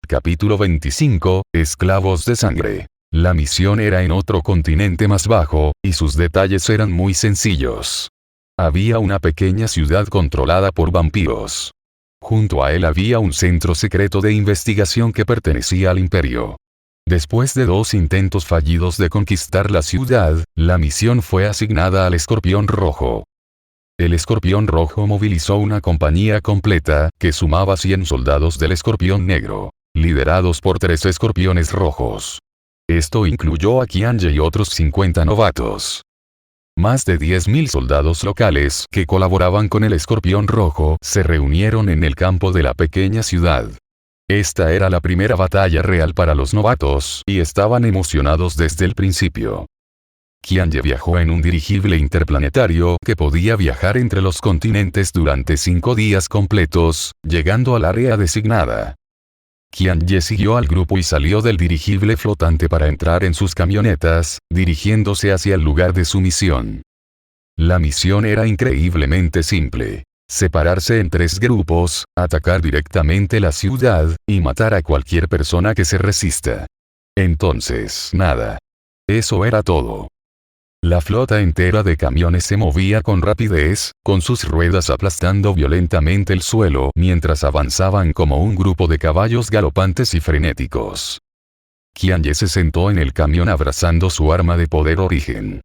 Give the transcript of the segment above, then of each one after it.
Capítulo 25, Esclavos de sangre. La misión era en otro continente más bajo, y sus detalles eran muy sencillos. Había una pequeña ciudad controlada por vampiros. Junto a él había un centro secreto de investigación que pertenecía al imperio. Después de 2 intentos fallidos de conquistar la ciudad, la misión fue asignada al Escorpión Rojo. El Escorpión Rojo movilizó una compañía completa, que sumaba 100 soldados del Escorpión Negro, liderados por 3 escorpiones rojos. Esto incluyó a Qianye y otros 50 novatos. Más de 10.000 soldados locales que colaboraban con el Escorpión Rojo se reunieron en el campo de la pequeña ciudad. Esta era la primera batalla real para los novatos, y estaban emocionados desde el principio. Qianye viajó en un dirigible interplanetario que podía viajar entre los continentes durante 5 días completos, llegando al área designada. Qianye siguió al grupo y salió del dirigible flotante para entrar en sus camionetas, dirigiéndose hacia el lugar de su misión. La misión era increíblemente simple. Separarse en 3 grupos, atacar directamente la ciudad, y matar a cualquier persona que se resista. Entonces, nada. Eso era todo. La flota entera de camiones se movía con rapidez, con sus ruedas aplastando violentamente el suelo mientras avanzaban como un grupo de caballos galopantes y frenéticos. Qianye se sentó en el camión abrazando su arma de poder origen.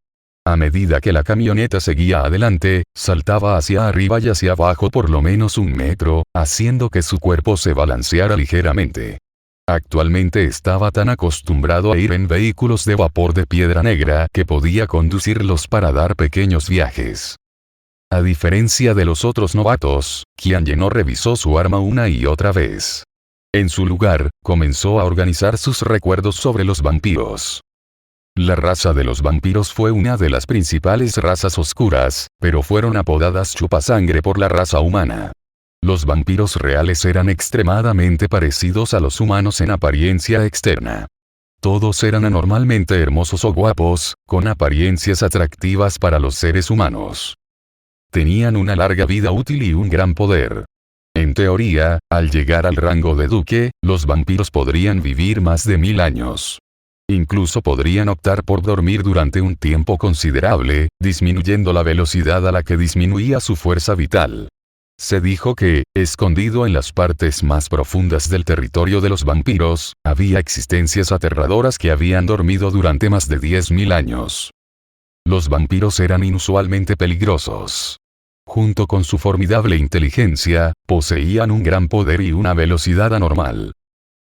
A medida que la camioneta seguía adelante, saltaba hacia arriba y hacia abajo por lo menos 1 metro, haciendo que su cuerpo se balanceara ligeramente. Actualmente estaba tan acostumbrado a ir en vehículos de vapor de piedra negra que podía conducirlos para dar pequeños viajes. A diferencia de los otros novatos, Qianye no revisó su arma una y otra vez. En su lugar, comenzó a organizar sus recuerdos sobre los vampiros. La raza de los vampiros fue una de las principales razas oscuras, pero fueron apodadas chupasangre por la raza humana. Los vampiros reales eran extremadamente parecidos a los humanos en apariencia externa. Todos eran anormalmente hermosos o guapos, con apariencias atractivas para los seres humanos. Tenían una larga vida útil y un gran poder. En teoría, al llegar al rango de duque, los vampiros podrían vivir más de 1000 años. Incluso podrían optar por dormir durante un tiempo considerable, disminuyendo la velocidad a la que disminuía su fuerza vital. Se dijo que, escondido en las partes más profundas del territorio de los vampiros, había existencias aterradoras que habían dormido durante más de 10.000 años. Los vampiros eran inusualmente peligrosos. Junto con su formidable inteligencia, poseían un gran poder y una velocidad anormal.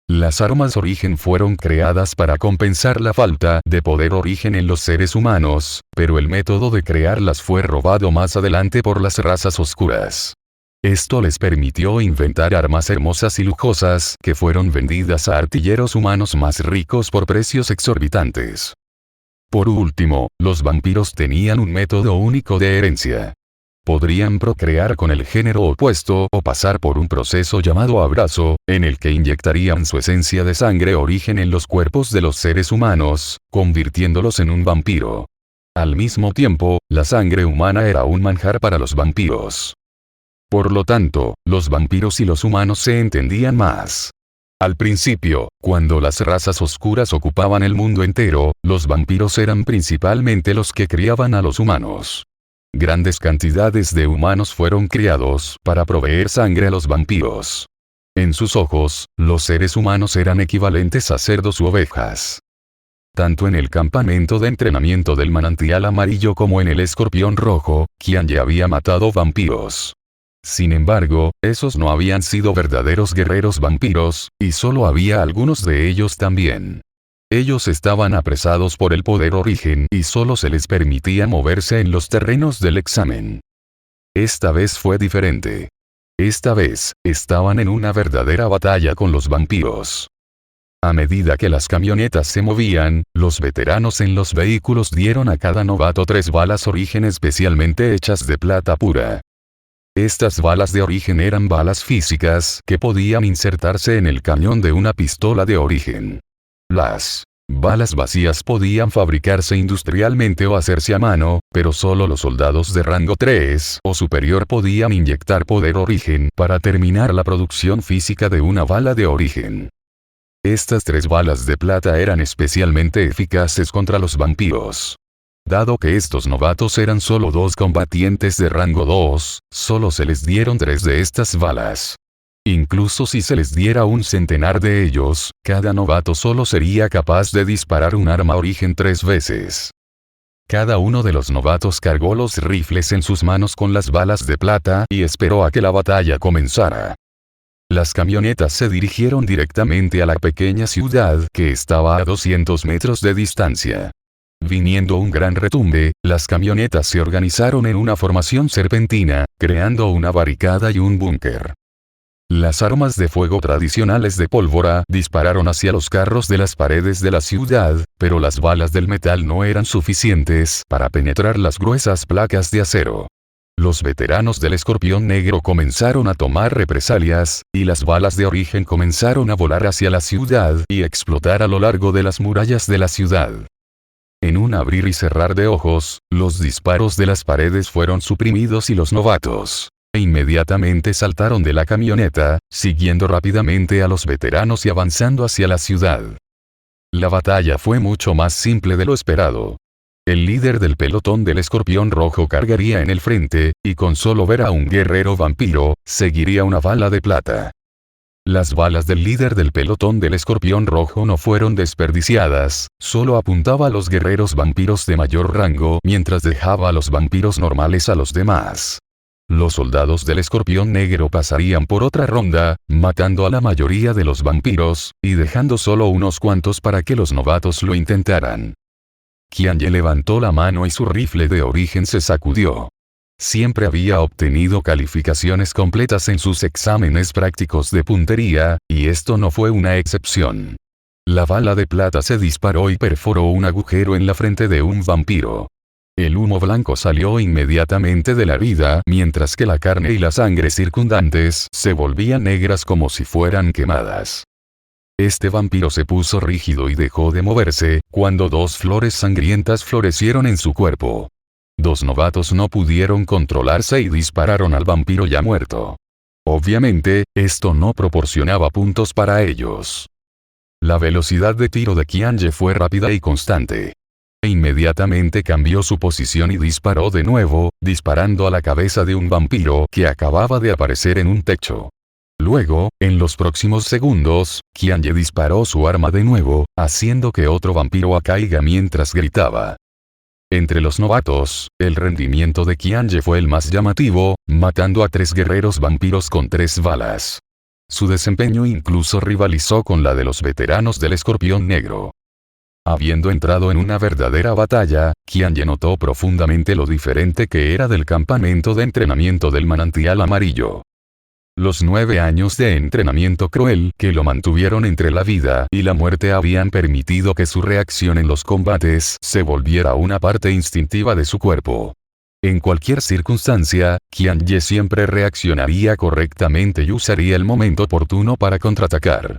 Las armas origen fueron creadas para compensar la falta de poder origen en los seres humanos, pero el método de crearlas fue robado más adelante por las razas oscuras. Esto les permitió inventar armas hermosas y lujosas que fueron vendidas a artilleros humanos más ricos por precios exorbitantes. Por último, los vampiros tenían un método único de herencia. Podrían procrear con el género opuesto o pasar por un proceso llamado abrazo, en el que inyectarían su esencia de sangre origen en los cuerpos de los seres humanos, convirtiéndolos en un vampiro. Al mismo tiempo, la sangre humana era un manjar para los vampiros. Por lo tanto, los vampiros y los humanos se entendían más. Al principio, cuando las razas oscuras ocupaban el mundo entero, los vampiros eran principalmente los que criaban a los humanos. Grandes cantidades de humanos fueron criados para proveer sangre a los vampiros. En sus ojos, los seres humanos eran equivalentes a cerdos u ovejas. Tanto en el campamento de entrenamiento del manantial amarillo como en el Escorpión Rojo, Qianye había matado vampiros. Sin embargo, esos no habían sido verdaderos guerreros vampiros, y solo había algunos de ellos también. Ellos estaban apresados por el poder origen y solo se les permitía moverse en los terrenos del examen. Esta vez fue diferente. Esta vez, estaban en una verdadera batalla con los vampiros. A medida que las camionetas se movían, los veteranos en los vehículos dieron a cada novato 3 balas origen especialmente hechas de plata pura. Estas balas de origen eran balas físicas que podían insertarse en el cañón de una pistola de origen. Las balas vacías podían fabricarse industrialmente o hacerse a mano, pero solo los soldados de rango 3 o superior podían inyectar poder origen para terminar la producción física de una bala de origen. Estas 3 balas de plata eran especialmente eficaces contra los vampiros. Dado que estos novatos eran solo 2 combatientes de rango 2, solo se les dieron 3 de estas balas. Incluso si se les diera un centenar de ellos, cada novato solo sería capaz de disparar un arma origen 3 veces. Cada uno de los novatos cargó los rifles en sus manos con las balas de plata y esperó a que la batalla comenzara. Las camionetas se dirigieron directamente a la pequeña ciudad que estaba a 200 metros de distancia. Viniendo un gran retumbe, las camionetas se organizaron en una formación serpentina, creando una barricada y un búnker. Las armas de fuego tradicionales de pólvora dispararon hacia los carros de las paredes de la ciudad, pero las balas del metal no eran suficientes para penetrar las gruesas placas de acero. Los veteranos del Escorpión Negro comenzaron a tomar represalias, y las balas de origen comenzaron a volar hacia la ciudad y explotar a lo largo de las murallas de la ciudad. En un abrir y cerrar de ojos, los disparos de las paredes fueron suprimidos y los novatos inmediatamente saltaron de la camioneta, siguiendo rápidamente a los veteranos y avanzando hacia la ciudad. La batalla fue mucho más simple de lo esperado. El líder del pelotón del Escorpión Rojo cargaría en el frente, y con solo ver a un guerrero vampiro, seguiría una bala de plata. Las balas del líder del pelotón del Escorpión Rojo no fueron desperdiciadas, solo apuntaba a los guerreros vampiros de mayor rango mientras dejaba a los vampiros normales a los demás. Los soldados del Escorpión Negro pasarían por otra ronda, matando a la mayoría de los vampiros, y dejando solo unos cuantos para que los novatos lo intentaran. Qianye levantó la mano y su rifle de origen se sacudió. Siempre había obtenido calificaciones completas en sus exámenes prácticos de puntería, y esto no fue una excepción. La bala de plata se disparó y perforó un agujero en la frente de un vampiro. El humo blanco salió inmediatamente de la herida, mientras que la carne y la sangre circundantes se volvían negras como si fueran quemadas. Este vampiro se puso rígido y dejó de moverse, cuando 2 flores sangrientas florecieron en su cuerpo. 2 novatos no pudieron controlarse y dispararon al vampiro ya muerto. Obviamente, esto no proporcionaba puntos para ellos. La velocidad de tiro de Qianye fue rápida y constante. Inmediatamente cambió su posición y disparó de nuevo, disparando a la cabeza de un vampiro que acababa de aparecer en un techo. Luego, en los próximos segundos, Qianye disparó su arma de nuevo, haciendo que otro vampiro caiga mientras gritaba. Entre los novatos, el rendimiento de Qianye fue el más llamativo, matando a 3 guerreros vampiros con 3 balas. Su desempeño incluso rivalizó con la de los veteranos del Escorpión Negro. Habiendo entrado en una verdadera batalla, Qianye notó profundamente lo diferente que era del campamento de entrenamiento del Manantial Amarillo. Los 9 años de entrenamiento cruel que lo mantuvieron entre la vida y la muerte habían permitido que su reacción en los combates se volviera una parte instintiva de su cuerpo. En cualquier circunstancia, Qianye siempre reaccionaría correctamente y usaría el momento oportuno para contraatacar.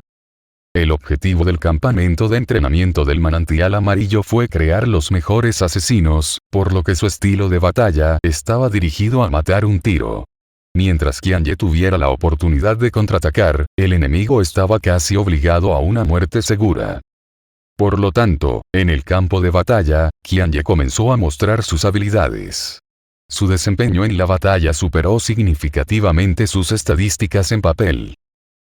El objetivo del campamento de entrenamiento del Manantial Amarillo fue crear los mejores asesinos, por lo que su estilo de batalla estaba dirigido a matar un tiro. Mientras Qianye tuviera la oportunidad de contraatacar, el enemigo estaba casi obligado a una muerte segura. Por lo tanto, en el campo de batalla, Qianye comenzó a mostrar sus habilidades. Su desempeño en la batalla superó significativamente sus estadísticas en papel.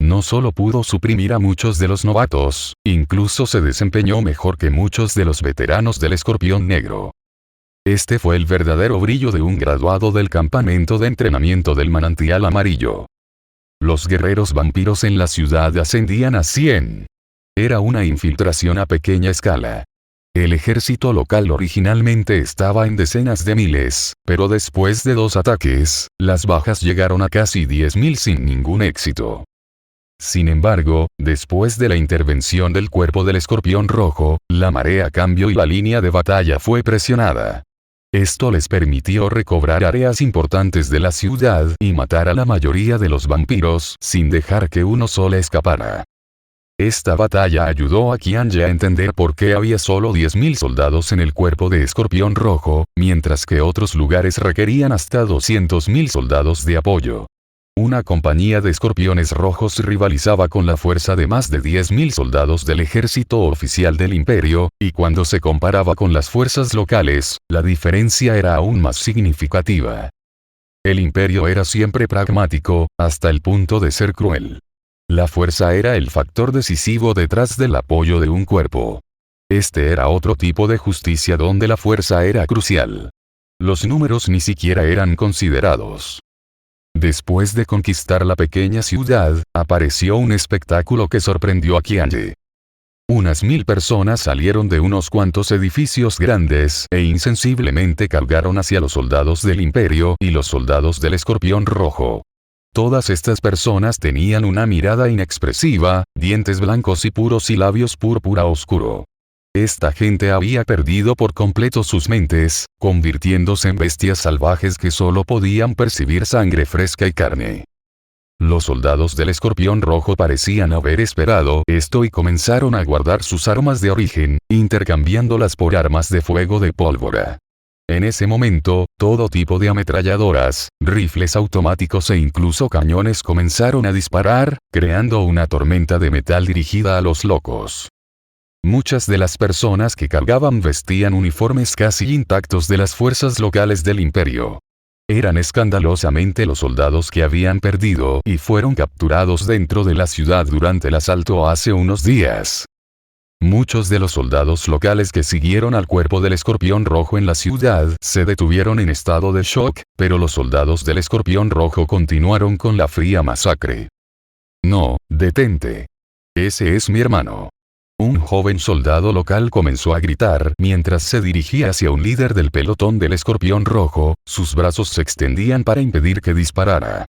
No solo pudo suprimir a muchos de los novatos, incluso se desempeñó mejor que muchos de los veteranos del Escorpión Negro. Este fue el verdadero brillo de un graduado del campamento de entrenamiento del Manantial Amarillo. Los guerreros vampiros en la ciudad ascendían a 100. Era una infiltración a pequeña escala. El ejército local originalmente estaba en decenas de miles, pero después de 2 ataques, las bajas llegaron a casi 10.000 sin ningún éxito. Sin embargo, después de la intervención del cuerpo del Escorpión Rojo, la marea cambió y la línea de batalla fue presionada. Esto les permitió recobrar áreas importantes de la ciudad y matar a la mayoría de los vampiros sin dejar que uno solo escapara. Esta batalla ayudó a Qianye a entender por qué había solo 10.000 soldados en el cuerpo de Escorpión Rojo, mientras que otros lugares requerían hasta 200.000 soldados de apoyo. Una compañía de escorpiones rojos rivalizaba con la fuerza de más de 10.000 soldados del ejército oficial del imperio, y cuando se comparaba con las fuerzas locales, la diferencia era aún más significativa. El imperio era siempre pragmático, hasta el punto de ser cruel. La fuerza era el factor decisivo detrás del apoyo de un cuerpo. Este era otro tipo de justicia donde la fuerza era crucial. Los números ni siquiera eran considerados. Después de conquistar la pequeña ciudad, apareció un espectáculo que sorprendió a Qianye. Unas 1000 personas salieron de unos cuantos edificios grandes e insensiblemente cargaron hacia los soldados del imperio y los soldados del escorpión rojo. Todas estas personas tenían una mirada inexpresiva, dientes blancos y puros y labios púrpura oscuro. Esta gente había perdido por completo sus mentes, convirtiéndose en bestias salvajes que solo podían percibir sangre fresca y carne. Los soldados del escorpión rojo parecían haber esperado esto y comenzaron a guardar sus armas de origen, intercambiándolas por armas de fuego de pólvora. En ese momento, todo tipo de ametralladoras, rifles automáticos e incluso cañones comenzaron a disparar, creando una tormenta de metal dirigida a los locos. Muchas de las personas que cargaban vestían uniformes casi intactos de las fuerzas locales del imperio. Eran escandalosamente los soldados que habían perdido y fueron capturados dentro de la ciudad durante el asalto hace unos días. Muchos de los soldados locales que siguieron al cuerpo del escorpión rojo en la ciudad se detuvieron en estado de shock, pero los soldados del escorpión rojo continuaron con la fría masacre. No, detente. Ese es mi hermano. Un joven soldado local comenzó a gritar mientras se dirigía hacia un líder del pelotón del escorpión rojo, sus brazos se extendían para impedir que disparara.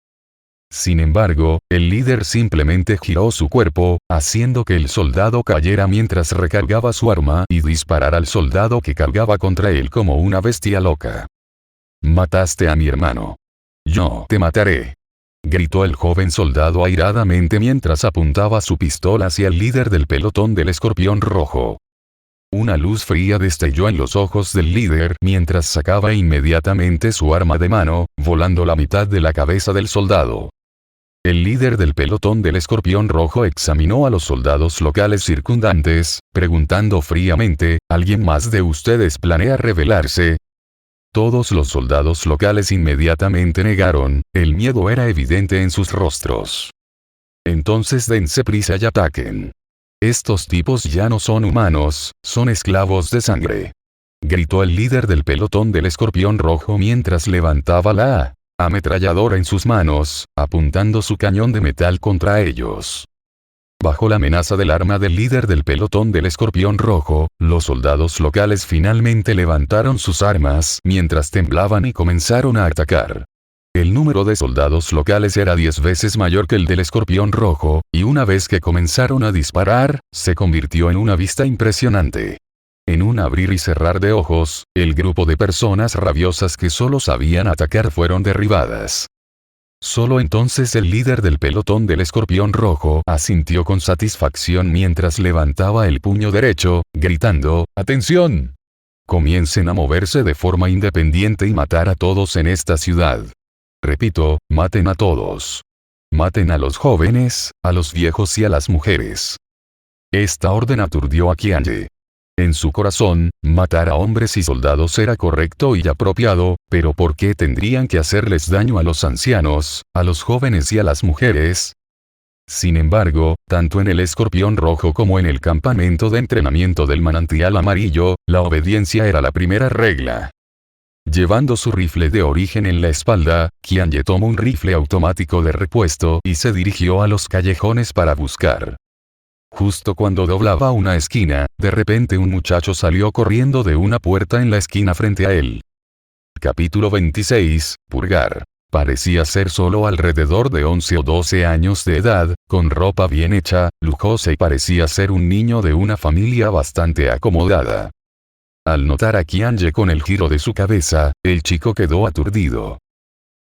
Sin embargo, el líder simplemente giró su cuerpo, haciendo que el soldado cayera mientras recargaba su arma y disparara al soldado que cargaba contra él como una bestia loca. «Mataste a mi hermano. Yo te mataré», gritó el joven soldado airadamente mientras apuntaba su pistola hacia el líder del pelotón del escorpión rojo. Una luz fría destelló en los ojos del líder mientras sacaba inmediatamente su arma de mano, volando la mitad de la cabeza del soldado. El líder del pelotón del escorpión rojo examinó a los soldados locales circundantes, preguntando fríamente, ¿alguien más de ustedes planea rebelarse? Todos los soldados locales inmediatamente negaron, el miedo era evidente en sus rostros. Entonces dense prisa y ataquen. Estos tipos ya no son humanos, son esclavos de sangre. Gritó el líder del pelotón del escorpión rojo mientras levantaba la ametralladora en sus manos, apuntando su cañón de metal contra ellos. Bajo la amenaza del arma del líder del pelotón del escorpión rojo, los soldados locales finalmente levantaron sus armas mientras temblaban y comenzaron a atacar. El número de soldados locales era 10 veces mayor que el del escorpión rojo, y una vez que comenzaron a disparar, se convirtió en una vista impresionante. En un abrir y cerrar de ojos, el grupo de personas rabiosas que solo sabían atacar fueron derribadas. Solo entonces el líder del pelotón del escorpión rojo asintió con satisfacción mientras levantaba el puño derecho, gritando, «¡Atención! Comiencen a moverse de forma independiente y matar a todos en esta ciudad. Repito, maten a todos. Maten a los jóvenes, a los viejos y a las mujeres». Esta orden aturdió a Qianye. En su corazón, matar a hombres y soldados era correcto y apropiado, pero ¿por qué tendrían que hacerles daño a los ancianos, a los jóvenes y a las mujeres? Sin embargo, tanto en el escorpión rojo como en el campamento de entrenamiento del manantial amarillo, la obediencia era la primera regla. Llevando su rifle de origen en la espalda, Qianye tomó un rifle automático de repuesto y se dirigió a los callejones para buscar. Justo cuando doblaba una esquina, de repente un muchacho salió corriendo de una puerta en la esquina frente a él. Capítulo 26, Purgar. Parecía ser solo alrededor de 11 o 12 años de edad, con ropa bien hecha, lujosa y parecía ser un niño de una familia bastante acomodada. Al notar a Qianye con el giro de su cabeza, el chico quedó aturdido.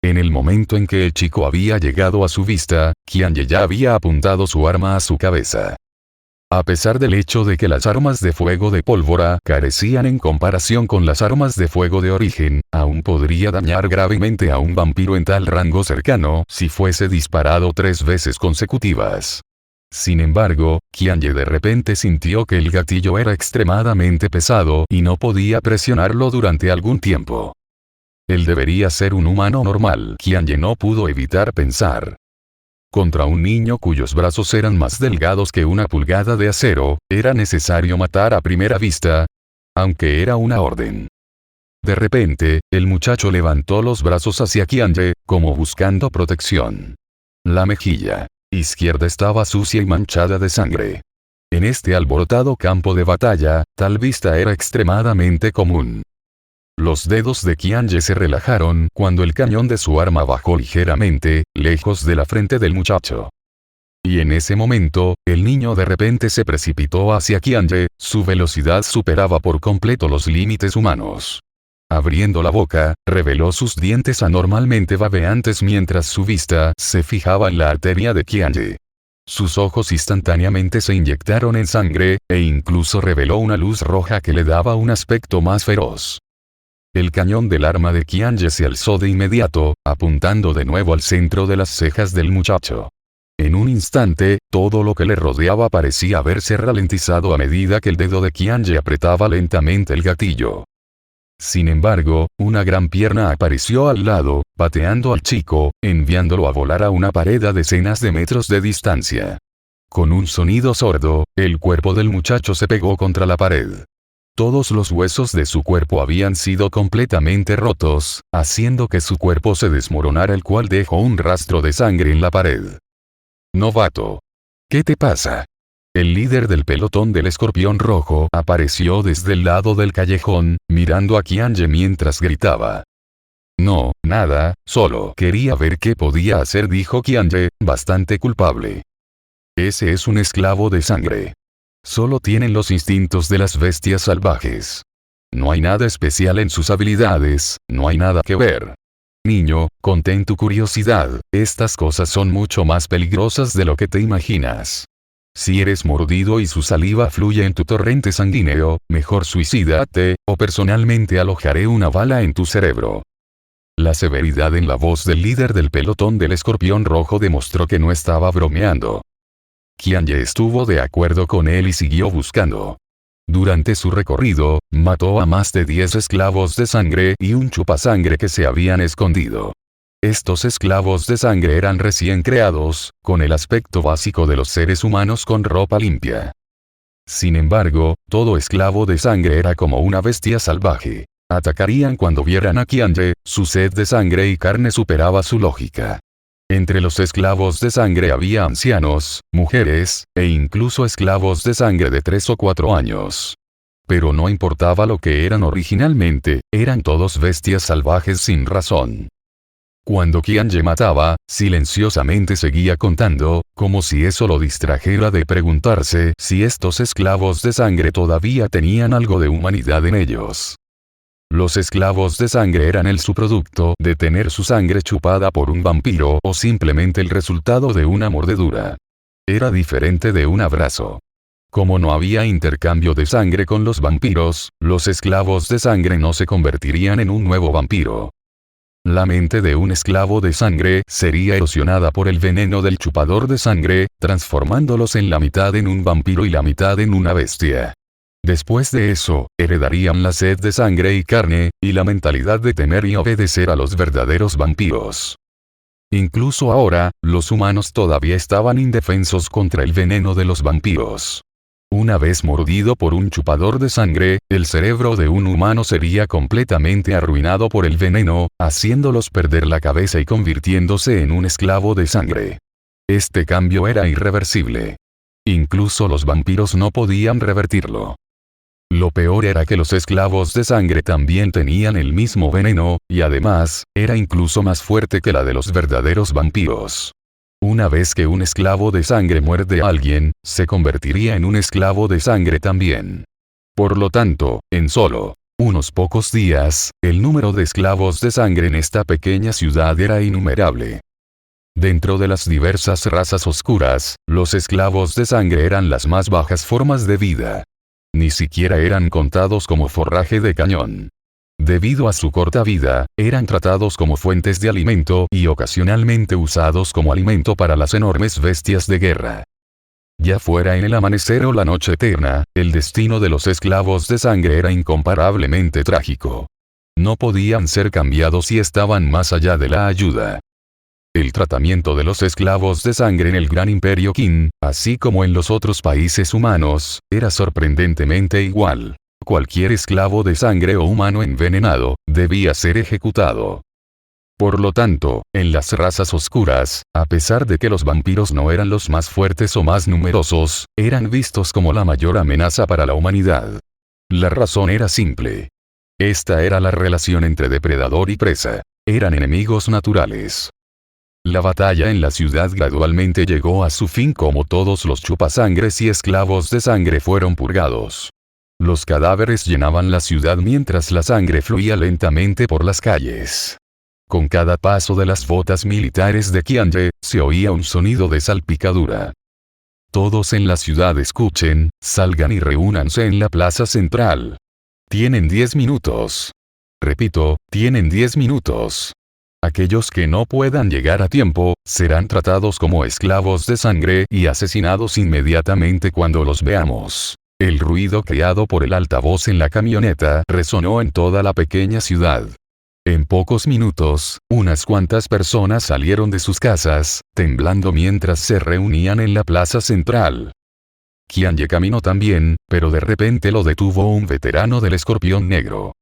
En el momento en que el chico había llegado a su vista, Qianye ya había apuntado su arma a su cabeza. A pesar del hecho de que las armas de fuego de pólvora carecían en comparación con las armas de fuego de origen, aún podría dañar gravemente a un vampiro en tal rango cercano si fuese disparado 3 veces consecutivas. Sin embargo, Qianye de repente sintió que el gatillo era extremadamente pesado y no podía presionarlo durante algún tiempo. Él debería ser un humano normal. Qianye no pudo evitar pensar. Contra un niño cuyos brazos eran más delgados que una pulgada de acero, era necesario matar a primera vista, aunque era una orden. De repente, el muchacho levantó los brazos hacia Qianye, como buscando protección. La mejilla izquierda estaba sucia y manchada de sangre. En este alborotado campo de batalla, tal vista era extremadamente común. Los dedos de Qianye se relajaron cuando el cañón de su arma bajó ligeramente, lejos de la frente del muchacho. Y en ese momento, el niño de repente se precipitó hacia Qianye, su velocidad superaba por completo los límites humanos. Abriendo la boca, reveló sus dientes anormalmente babeantes mientras su vista se fijaba en la arteria de Qianye. Sus ojos instantáneamente se inyectaron en sangre, e incluso reveló una luz roja que le daba un aspecto más feroz. El cañón del arma de Qianye se alzó de inmediato, apuntando de nuevo al centro de las cejas del muchacho. En un instante, todo lo que le rodeaba parecía haberse ralentizado a medida que el dedo de Qianye apretaba lentamente el gatillo. Sin embargo, una gran pierna apareció al lado, pateando al chico, enviándolo a volar a una pared a decenas de metros de distancia. Con un sonido sordo, el cuerpo del muchacho se pegó contra la pared. Todos los huesos de su cuerpo habían sido completamente rotos, haciendo que su cuerpo se desmoronara, el cual dejó un rastro de sangre en la pared. Novato. ¿Qué te pasa? El líder del pelotón del Escorpión Rojo apareció desde el lado del callejón, mirando a Qianye mientras gritaba. No, nada, solo quería ver qué podía hacer, dijo Qianye, bastante culpable. Ese es un esclavo de sangre. Solo tienen los instintos de las bestias salvajes. No hay nada especial en sus habilidades, no hay nada que ver. Niño, contén tu curiosidad, estas cosas son mucho más peligrosas de lo que te imaginas. Si eres mordido y su saliva fluye en tu torrente sanguíneo, mejor suicídate, o personalmente alojaré una bala en tu cerebro. La severidad en la voz del líder del pelotón del Escorpión Rojo demostró que no estaba bromeando. Qianye estuvo de acuerdo con él y siguió buscando. Durante su recorrido, mató a más de 10 esclavos de sangre y un chupasangre que se habían escondido. Estos esclavos de sangre eran recién creados, con el aspecto básico de los seres humanos con ropa limpia. Sin embargo, todo esclavo de sangre era como una bestia salvaje. Atacarían cuando vieran a Qianye, su sed de sangre y carne superaba su lógica. Entre los esclavos de sangre había ancianos, mujeres, e incluso esclavos de sangre de 3 o 4 años. Pero no importaba lo que eran originalmente, eran todos bestias salvajes sin razón. Cuando Qianye mataba, silenciosamente seguía contando, como si eso lo distrajera de preguntarse si estos esclavos de sangre todavía tenían algo de humanidad en ellos. Los esclavos de sangre eran el subproducto de tener su sangre chupada por un vampiro o simplemente el resultado de una mordedura. Era diferente de un abrazo. Como no había intercambio de sangre con los vampiros, los esclavos de sangre no se convertirían en un nuevo vampiro. La mente de un esclavo de sangre sería erosionada por el veneno del chupador de sangre, transformándolos en la mitad en un vampiro y la mitad en una bestia. Después de eso, heredarían la sed de sangre y carne, y la mentalidad de temer y obedecer a los verdaderos vampiros. Incluso ahora, los humanos todavía estaban indefensos contra el veneno de los vampiros. Una vez mordido por un chupador de sangre, el cerebro de un humano sería completamente arruinado por el veneno, haciéndolos perder la cabeza y convirtiéndose en un esclavo de sangre. Este cambio era irreversible. Incluso los vampiros no podían revertirlo. Lo peor era que los esclavos de sangre también tenían el mismo veneno, y además, era incluso más fuerte que la de los verdaderos vampiros. Una vez que un esclavo de sangre muerde a alguien, se convertiría en un esclavo de sangre también. Por lo tanto, en solo unos pocos días, el número de esclavos de sangre en esta pequeña ciudad era innumerable. Dentro de las diversas razas oscuras, los esclavos de sangre eran las más bajas formas de vida. Ni siquiera eran contados como forraje de cañón. Debido a su corta vida, eran tratados como fuentes de alimento y ocasionalmente usados como alimento para las enormes bestias de guerra. Ya fuera en el amanecer o la noche eterna, el destino de los esclavos de sangre era incomparablemente trágico. No podían ser cambiados y estaban más allá de la ayuda. El tratamiento de los esclavos de sangre en el gran imperio Qin, así como en los otros países humanos, era sorprendentemente igual. Cualquier esclavo de sangre o humano envenenado, debía ser ejecutado. Por lo tanto, en las razas oscuras, a pesar de que los vampiros no eran los más fuertes o más numerosos, eran vistos como la mayor amenaza para la humanidad. La razón era simple. Esta era la relación entre depredador y presa. Eran enemigos naturales. La batalla en la ciudad gradualmente llegó a su fin como todos los chupasangres y esclavos de sangre fueron purgados. Los cadáveres llenaban la ciudad mientras la sangre fluía lentamente por las calles. Con cada paso de las botas militares de Qianye, se oía un sonido de salpicadura. Todos en la ciudad escuchen, salgan y reúnanse en la plaza central. Tienen 10 minutos. Repito, tienen 10 minutos. Aquellos que no puedan llegar a tiempo, serán tratados como esclavos de sangre y asesinados inmediatamente cuando los veamos. El ruido creado por el altavoz en la camioneta resonó en toda la pequeña ciudad. En pocos minutos, unas cuantas personas salieron de sus casas, temblando mientras se reunían en la plaza central. Qianye caminó también, pero de repente lo detuvo un veterano del Escorpión Negro.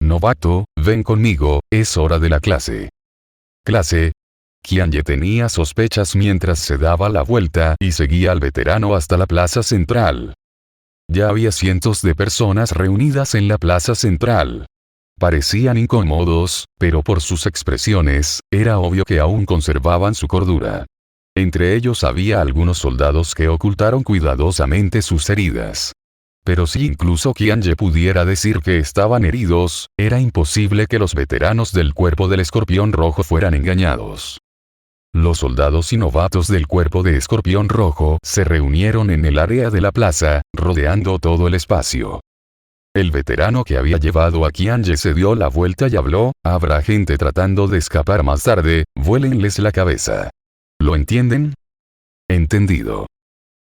Novato, ven conmigo, es hora de la clase. ¿Clase? Qianye tenía sospechas mientras se daba la vuelta y seguía al veterano hasta la plaza central. Ya había cientos de personas reunidas en la plaza central. Parecían incómodos, pero por sus expresiones, era obvio que aún conservaban su cordura. Entre ellos había algunos soldados que ocultaron cuidadosamente sus heridas. Pero si incluso Qianye pudiera decir que estaban heridos, era imposible que los veteranos del cuerpo del Escorpión Rojo fueran engañados. Los soldados y novatos del cuerpo de Escorpión Rojo se reunieron en el área de la plaza, rodeando todo el espacio. El veterano que había llevado a Qianye se dio la vuelta y habló: habrá gente tratando de escapar más tarde, vuélenles la cabeza. ¿Lo entienden? Entendido.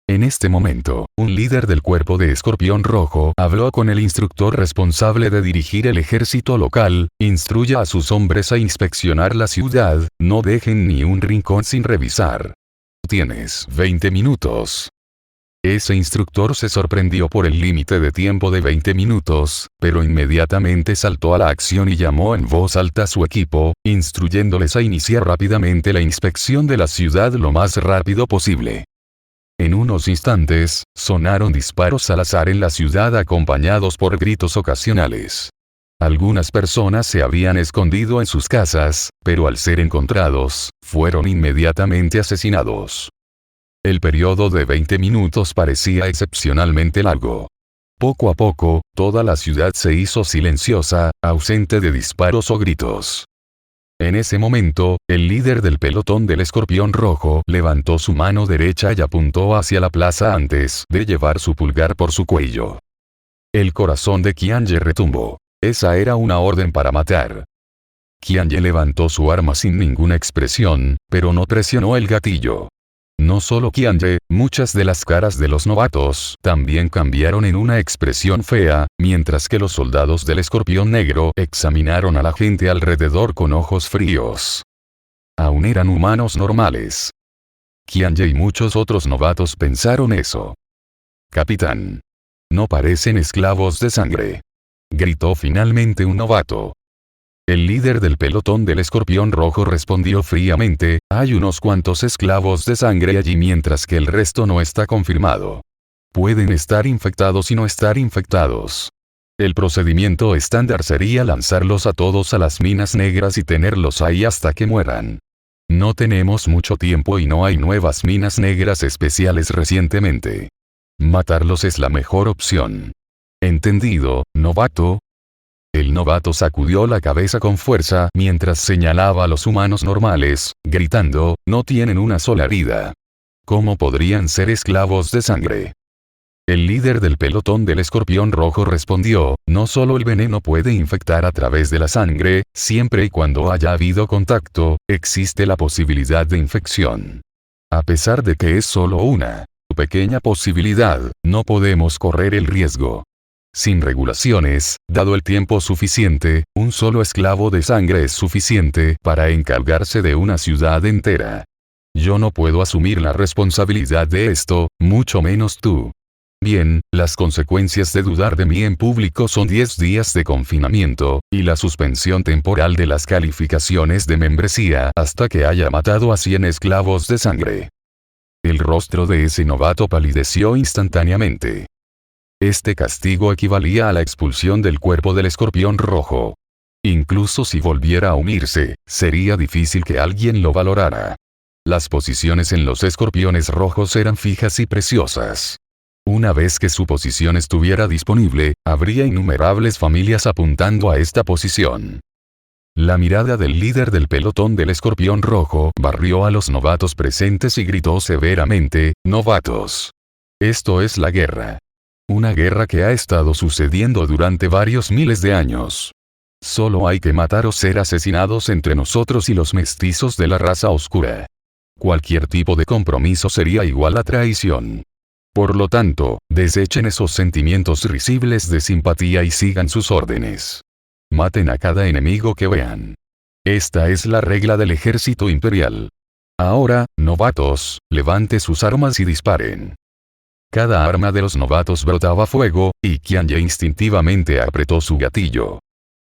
En este momento, un líder del cuerpo de Escorpión Rojo habló con el instructor responsable de dirigir el ejército local: instruya a sus hombres a inspeccionar la ciudad, no dejen ni un rincón sin revisar. Tienes 20 minutos. Ese instructor se sorprendió por el límite de tiempo de 20 minutos, pero inmediatamente saltó a la acción y llamó en voz alta a su equipo, instruyéndoles a iniciar rápidamente la inspección de la ciudad lo más rápido posible. En unos instantes, sonaron disparos al azar en la ciudad acompañados por gritos ocasionales. Algunas personas se habían escondido en sus casas, pero al ser encontrados, fueron inmediatamente asesinados. El periodo de 20 minutos parecía excepcionalmente largo. Poco a poco, toda la ciudad se hizo silenciosa, ausente de disparos o gritos. En ese momento, el líder del pelotón del Escorpión Rojo levantó su mano derecha y apuntó hacia la plaza antes de llevar su pulgar por su cuello. El corazón de Qianye retumbó. Esa era una orden para matar. Qianye levantó su arma sin ninguna expresión, pero no presionó el gatillo. No solo Qianye, muchas de las caras de los novatos también cambiaron en una expresión fea, mientras que los soldados del Escorpión Negro examinaron a la gente alrededor con ojos fríos. Aún eran humanos normales. Qianye y muchos otros novatos pensaron eso. Capitán. No parecen esclavos de sangre. Gritó finalmente un novato. El líder del pelotón del Escorpión Rojo respondió fríamente: hay unos cuantos esclavos de sangre allí mientras que el resto no está confirmado. Pueden estar infectados y no estar infectados. El procedimiento estándar sería lanzarlos a todos a las minas negras y tenerlos ahí hasta que mueran. No tenemos mucho tiempo y no hay nuevas minas negras especiales recientemente. Matarlos es la mejor opción. ¿Entendido, novato? El novato sacudió la cabeza con fuerza mientras señalaba a los humanos normales, gritando, no tienen una sola vida. ¿Cómo podrían ser esclavos de sangre? El líder del pelotón del Escorpión Rojo respondió, no solo el veneno puede infectar a través de la sangre, siempre y cuando haya habido contacto, existe la posibilidad de infección. A pesar de que es solo una pequeña posibilidad, no podemos correr el riesgo. Sin regulaciones, dado el tiempo suficiente, un solo esclavo de sangre es suficiente para encargarse de una ciudad entera. Yo no puedo asumir la responsabilidad de esto, mucho menos tú. Bien, las consecuencias de dudar de mí en público son 10 días de confinamiento, y la suspensión temporal de las calificaciones de membresía hasta que haya matado a 100 esclavos de sangre. El rostro de ese novato palideció instantáneamente. Este castigo equivalía a la expulsión del cuerpo del Escorpión Rojo. Incluso si volviera a unirse, sería difícil que alguien lo valorara. Las posiciones en los Escorpiones Rojos eran fijas y preciosas. Una vez que su posición estuviera disponible, habría innumerables familias apuntando a esta posición. La mirada del líder del pelotón del Escorpión Rojo barrió a los novatos presentes y gritó severamente, novatos. Esto es la guerra. Una guerra que ha estado sucediendo durante varios miles de años. Solo hay que matar o ser asesinados entre nosotros y los mestizos de la raza oscura. Cualquier tipo de compromiso sería igual a traición. Por lo tanto, desechen esos sentimientos risibles de simpatía y sigan sus órdenes. Maten a cada enemigo que vean. Esta es la regla del ejército imperial. Ahora, novatos, levante sus armas y disparen. Cada arma de los novatos brotaba fuego, y Qianye instintivamente apretó su gatillo.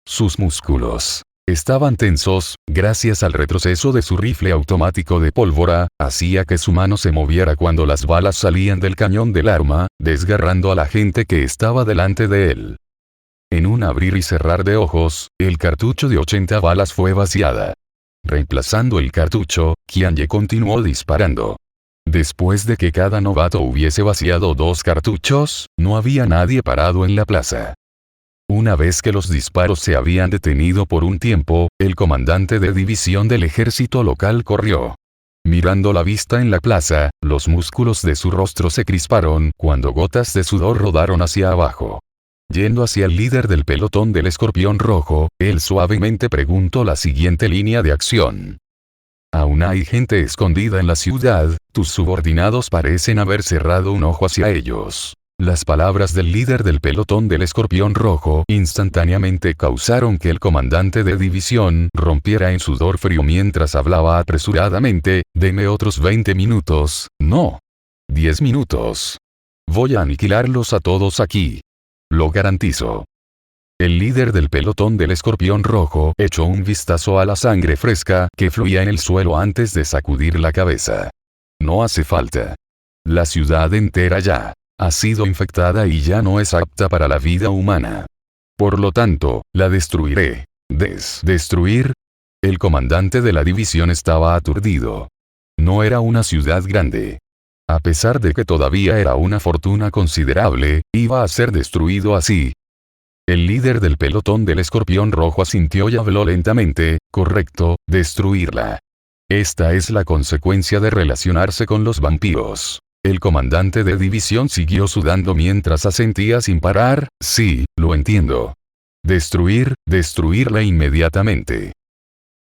Sus músculos estaban tensos, gracias al retroceso de su rifle automático de pólvora, hacía que su mano se moviera cuando las balas salían del cañón del arma, desgarrando a la gente que estaba delante de él. En un abrir y cerrar de ojos, el cartucho de 80 balas fue vaciada. Reemplazando el cartucho, Qianye continuó disparando. Después de que cada novato hubiese vaciado 2 cartuchos, no había nadie parado en la plaza. Una vez que los disparos se habían detenido por un tiempo, el comandante de división del ejército local corrió. Mirando la vista en la plaza, los músculos de su rostro se crisparon cuando gotas de sudor rodaron hacia abajo. Yendo hacia el líder del pelotón del Escorpión Rojo, él suavemente preguntó la siguiente línea de acción. Aún hay gente escondida en la ciudad, tus subordinados parecen haber cerrado un ojo hacia ellos. Las palabras del líder del pelotón del Escorpión Rojo instantáneamente causaron que el comandante de división rompiera en sudor frío mientras hablaba apresuradamente, deme otros 20 minutos, no. 10 minutos. Voy a aniquilarlos a todos aquí. Lo garantizo. El líder del pelotón del Escorpión Rojo echó un vistazo a la sangre fresca que fluía en el suelo antes de sacudir la cabeza. No hace falta. La ciudad entera ya ha sido infectada y ya no es apta para la vida humana. Por lo tanto, la destruiré. ¿Destruir? El comandante de la división estaba aturdido. No era una ciudad grande. A pesar de que todavía era una fortuna considerable, iba a ser destruido así. El líder del pelotón del Escorpión Rojo asintió y habló lentamente, correcto, destruirla. Esta es la consecuencia de relacionarse con los vampiros. El comandante de división siguió sudando mientras asentía sin parar, sí, lo entiendo. Destruirla inmediatamente.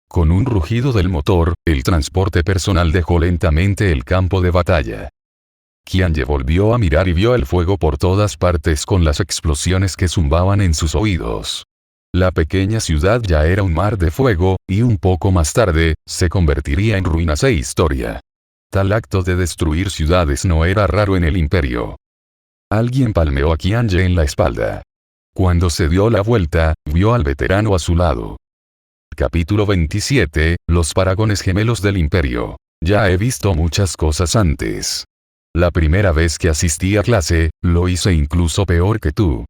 Con un rugido del motor, el transporte personal dejó lentamente el campo de batalla. Qianye volvió a mirar y vio el fuego por todas partes con las explosiones que zumbaban en sus oídos. La pequeña ciudad ya era un mar de fuego, y un poco más tarde, se convertiría en ruinas e historia. Tal acto de destruir ciudades no era raro en el imperio. Alguien palmeó a Qianye en la espalda. Cuando se dio la vuelta, vio al veterano a su lado. Capítulo 27, Los Paragones Gemelos del Imperio. Ya he visto muchas cosas antes. La primera vez que asistí a clase, lo hice incluso peor que tú.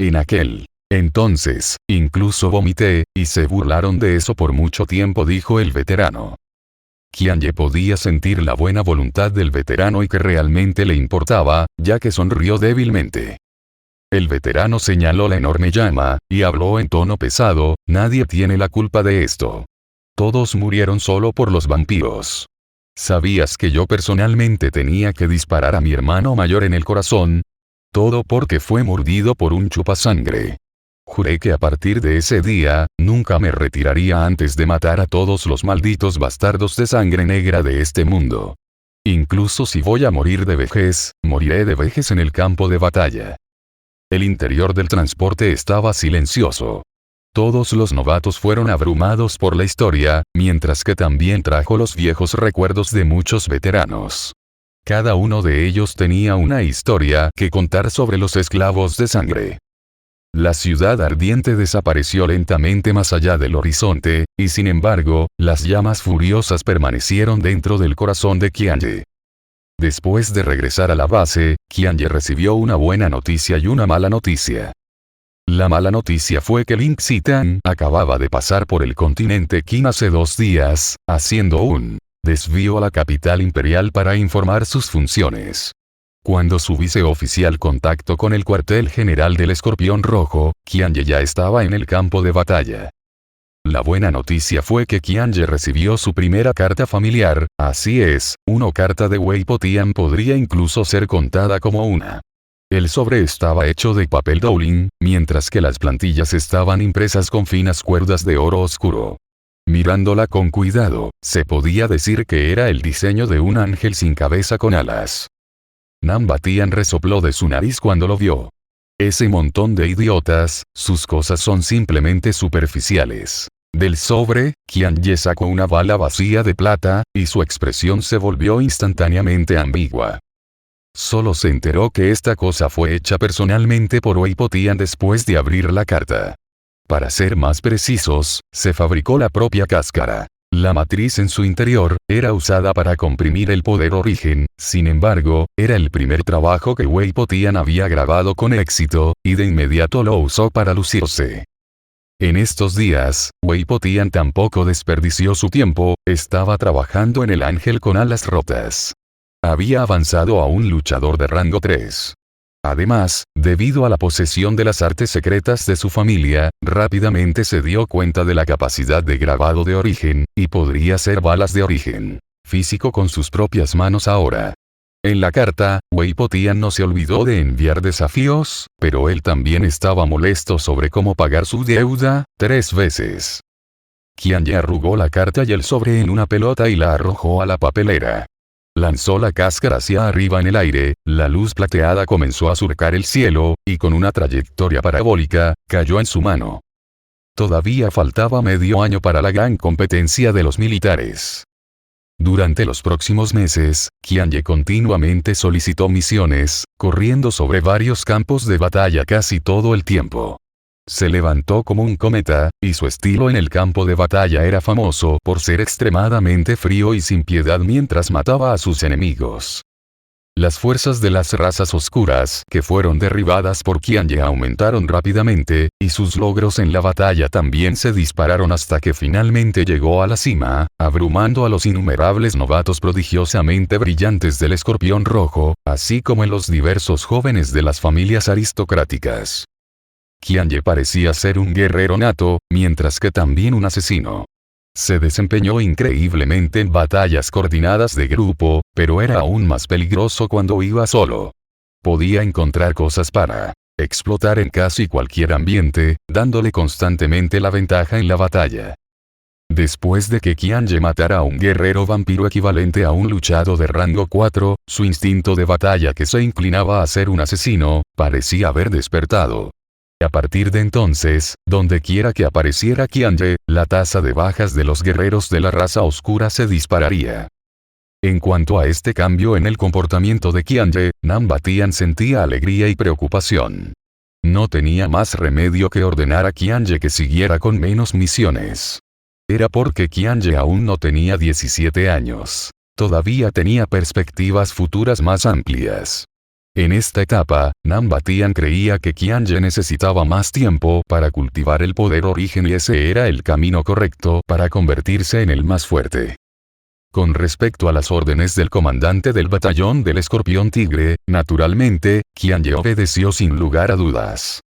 En aquel entonces, incluso vomité, y se burlaron de eso por mucho tiempo, dijo el veterano. Qianye podía sentir la buena voluntad del veterano y que realmente le importaba, ya que sonrió débilmente. El veterano señaló la enorme llama, y habló en tono pesado: nadie tiene la culpa de esto. Todos murieron solo por los vampiros. ¿Sabías que yo personalmente tenía que disparar a mi hermano mayor en el corazón? Todo porque fue mordido por un chupasangre. Juré que a partir de ese día, nunca me retiraría antes de matar a todos los malditos bastardos de sangre negra de este mundo. Incluso si voy a morir de vejez, moriré de vejez en el campo de batalla. El interior del transporte estaba silencioso. Todos los novatos fueron abrumados por la historia, mientras que también trajo los viejos recuerdos de muchos veteranos. Cada uno de ellos tenía una historia que contar sobre los esclavos de sangre. La ciudad ardiente desapareció lentamente más allá del horizonte, y sin embargo, las llamas furiosas permanecieron dentro del corazón de Qianye. Después de regresar a la base, Qianye recibió una buena noticia y una mala noticia. La mala noticia fue que Lin Xitan acababa de pasar por el continente Qin hace 2 días, haciendo un desvío a la capital imperial para informar sus funciones. Cuando su viceoficial contactó con el cuartel general del Escorpión Rojo, Qianye ya estaba en el campo de batalla. La buena noticia fue que Qianye recibió su primera carta familiar, así es, una carta de Wei Potian podría incluso ser contada como una. El sobre estaba hecho de papel Dowling, mientras que las plantillas estaban impresas con finas cuerdas de oro oscuro. Mirándola con cuidado, se podía decir que era el diseño de un ángel sin cabeza con alas. Nam Batian resopló de su nariz cuando lo vio. Ese montón de idiotas, sus cosas son simplemente superficiales. Del sobre, Qianye sacó una bala vacía de plata, y su expresión se volvió instantáneamente ambigua. Solo se enteró que esta cosa fue hecha personalmente por Wei Potian después de abrir la carta. Para ser más precisos, se fabricó la propia cáscara. La matriz en su interior, era usada para comprimir el poder origen, sin embargo, era el primer trabajo que Wei Potian había grabado con éxito, y de inmediato lo usó para lucirse. En estos días, Wei Potian tampoco desperdició su tiempo, estaba trabajando en el ángel con alas rotas. Había avanzado a un luchador de rango 3. Además, debido a la posesión de las artes secretas de su familia, rápidamente se dio cuenta de la capacidad de grabado de origen, y podría hacer balas de origen físico con sus propias manos ahora. En la carta, Wei Potian no se olvidó de enviar desafíos, pero él también estaba molesto sobre cómo pagar su deuda, 3 veces. Qianye arrugó la carta y el sobre en una pelota y la arrojó a la papelera. Lanzó la cáscara hacia arriba en el aire, la luz plateada comenzó a surcar el cielo, y con una trayectoria parabólica, cayó en su mano. Todavía faltaba medio año para la gran competencia de los militares. Durante los próximos meses, Qianye continuamente solicitó misiones, corriendo sobre varios campos de batalla casi todo el tiempo. Se levantó como un cometa, y su estilo en el campo de batalla era famoso por ser extremadamente frío y sin piedad mientras mataba a sus enemigos. Las fuerzas de las razas oscuras que fueron derribadas por Qianye aumentaron rápidamente, y sus logros en la batalla también se dispararon hasta que finalmente llegó a la cima, abrumando a los innumerables novatos prodigiosamente brillantes del Escorpión Rojo, así como en los diversos jóvenes de las familias aristocráticas. Qianye parecía ser un guerrero nato, mientras que también un asesino. Se desempeñó increíblemente en batallas coordinadas de grupo, pero era aún más peligroso cuando iba solo. Podía encontrar cosas para explotar en casi cualquier ambiente, dándole constantemente la ventaja en la batalla. Después de que Qianye matara a un guerrero vampiro equivalente a un luchador de rango 4, su instinto de batalla que se inclinaba a ser un asesino, parecía haber despertado. A partir de entonces, donde quiera que apareciera Qianye, la tasa de bajas de los guerreros de la raza oscura se dispararía. En cuanto a este cambio en el comportamiento de Qianye, Nam Batian sentía alegría y preocupación. No tenía más remedio que ordenar a Qianye que siguiera con menos misiones. Era porque Qianye aún no tenía 17 años. Todavía tenía perspectivas futuras más amplias. En esta etapa, Nam Batian creía que Qianye necesitaba más tiempo para cultivar el poder origen y ese era el camino correcto para convertirse en el más fuerte. Con respecto a las órdenes del comandante del batallón del Escorpión Tigre, naturalmente, Qianye obedeció sin lugar a dudas.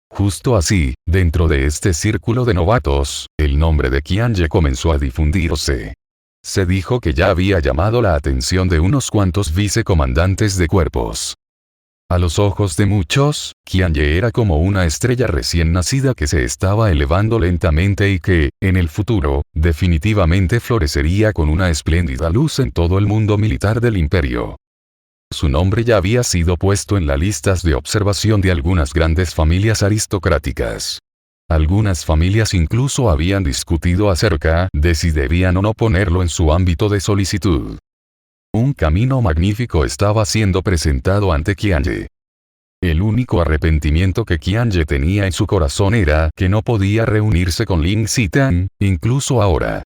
Justo así, dentro de este círculo de novatos, el nombre de Qianye comenzó a difundirse. Se dijo que ya había llamado la atención de unos cuantos vicecomandantes de cuerpos. A los ojos de muchos, Qianye era como una estrella recién nacida que se estaba elevando lentamente y que, en el futuro, definitivamente florecería con una espléndida luz en todo el mundo militar del imperio. Su nombre ya había sido puesto en las listas de observación de algunas grandes familias aristocráticas. Algunas familias incluso habían discutido acerca de si debían o no ponerlo en su ámbito de solicitud. Un camino magnífico estaba siendo presentado ante Qianye. El único arrepentimiento que Qianye tenía en su corazón era que no podía reunirse con Lin Xitan, incluso ahora.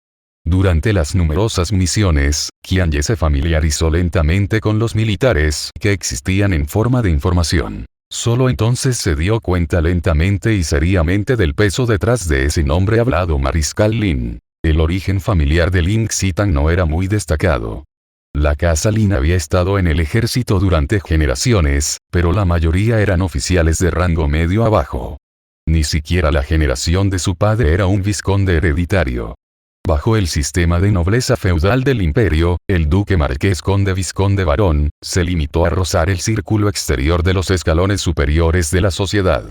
Durante las numerosas misiones, Qianye se familiarizó lentamente con los militares que existían en forma de información. Solo entonces se dio cuenta lentamente y seriamente del peso detrás de ese nombre hablado Mariscal Lin. El origen familiar de Lin Xitan no era muy destacado. La casa Lin había estado en el ejército durante generaciones, pero la mayoría eran oficiales de rango medio abajo. Ni siquiera la generación de su padre era un vizconde hereditario. Bajo el sistema de nobleza feudal del imperio, el duque marqués conde vizconde barón, se limitó a rozar el círculo exterior de los escalones superiores de la sociedad.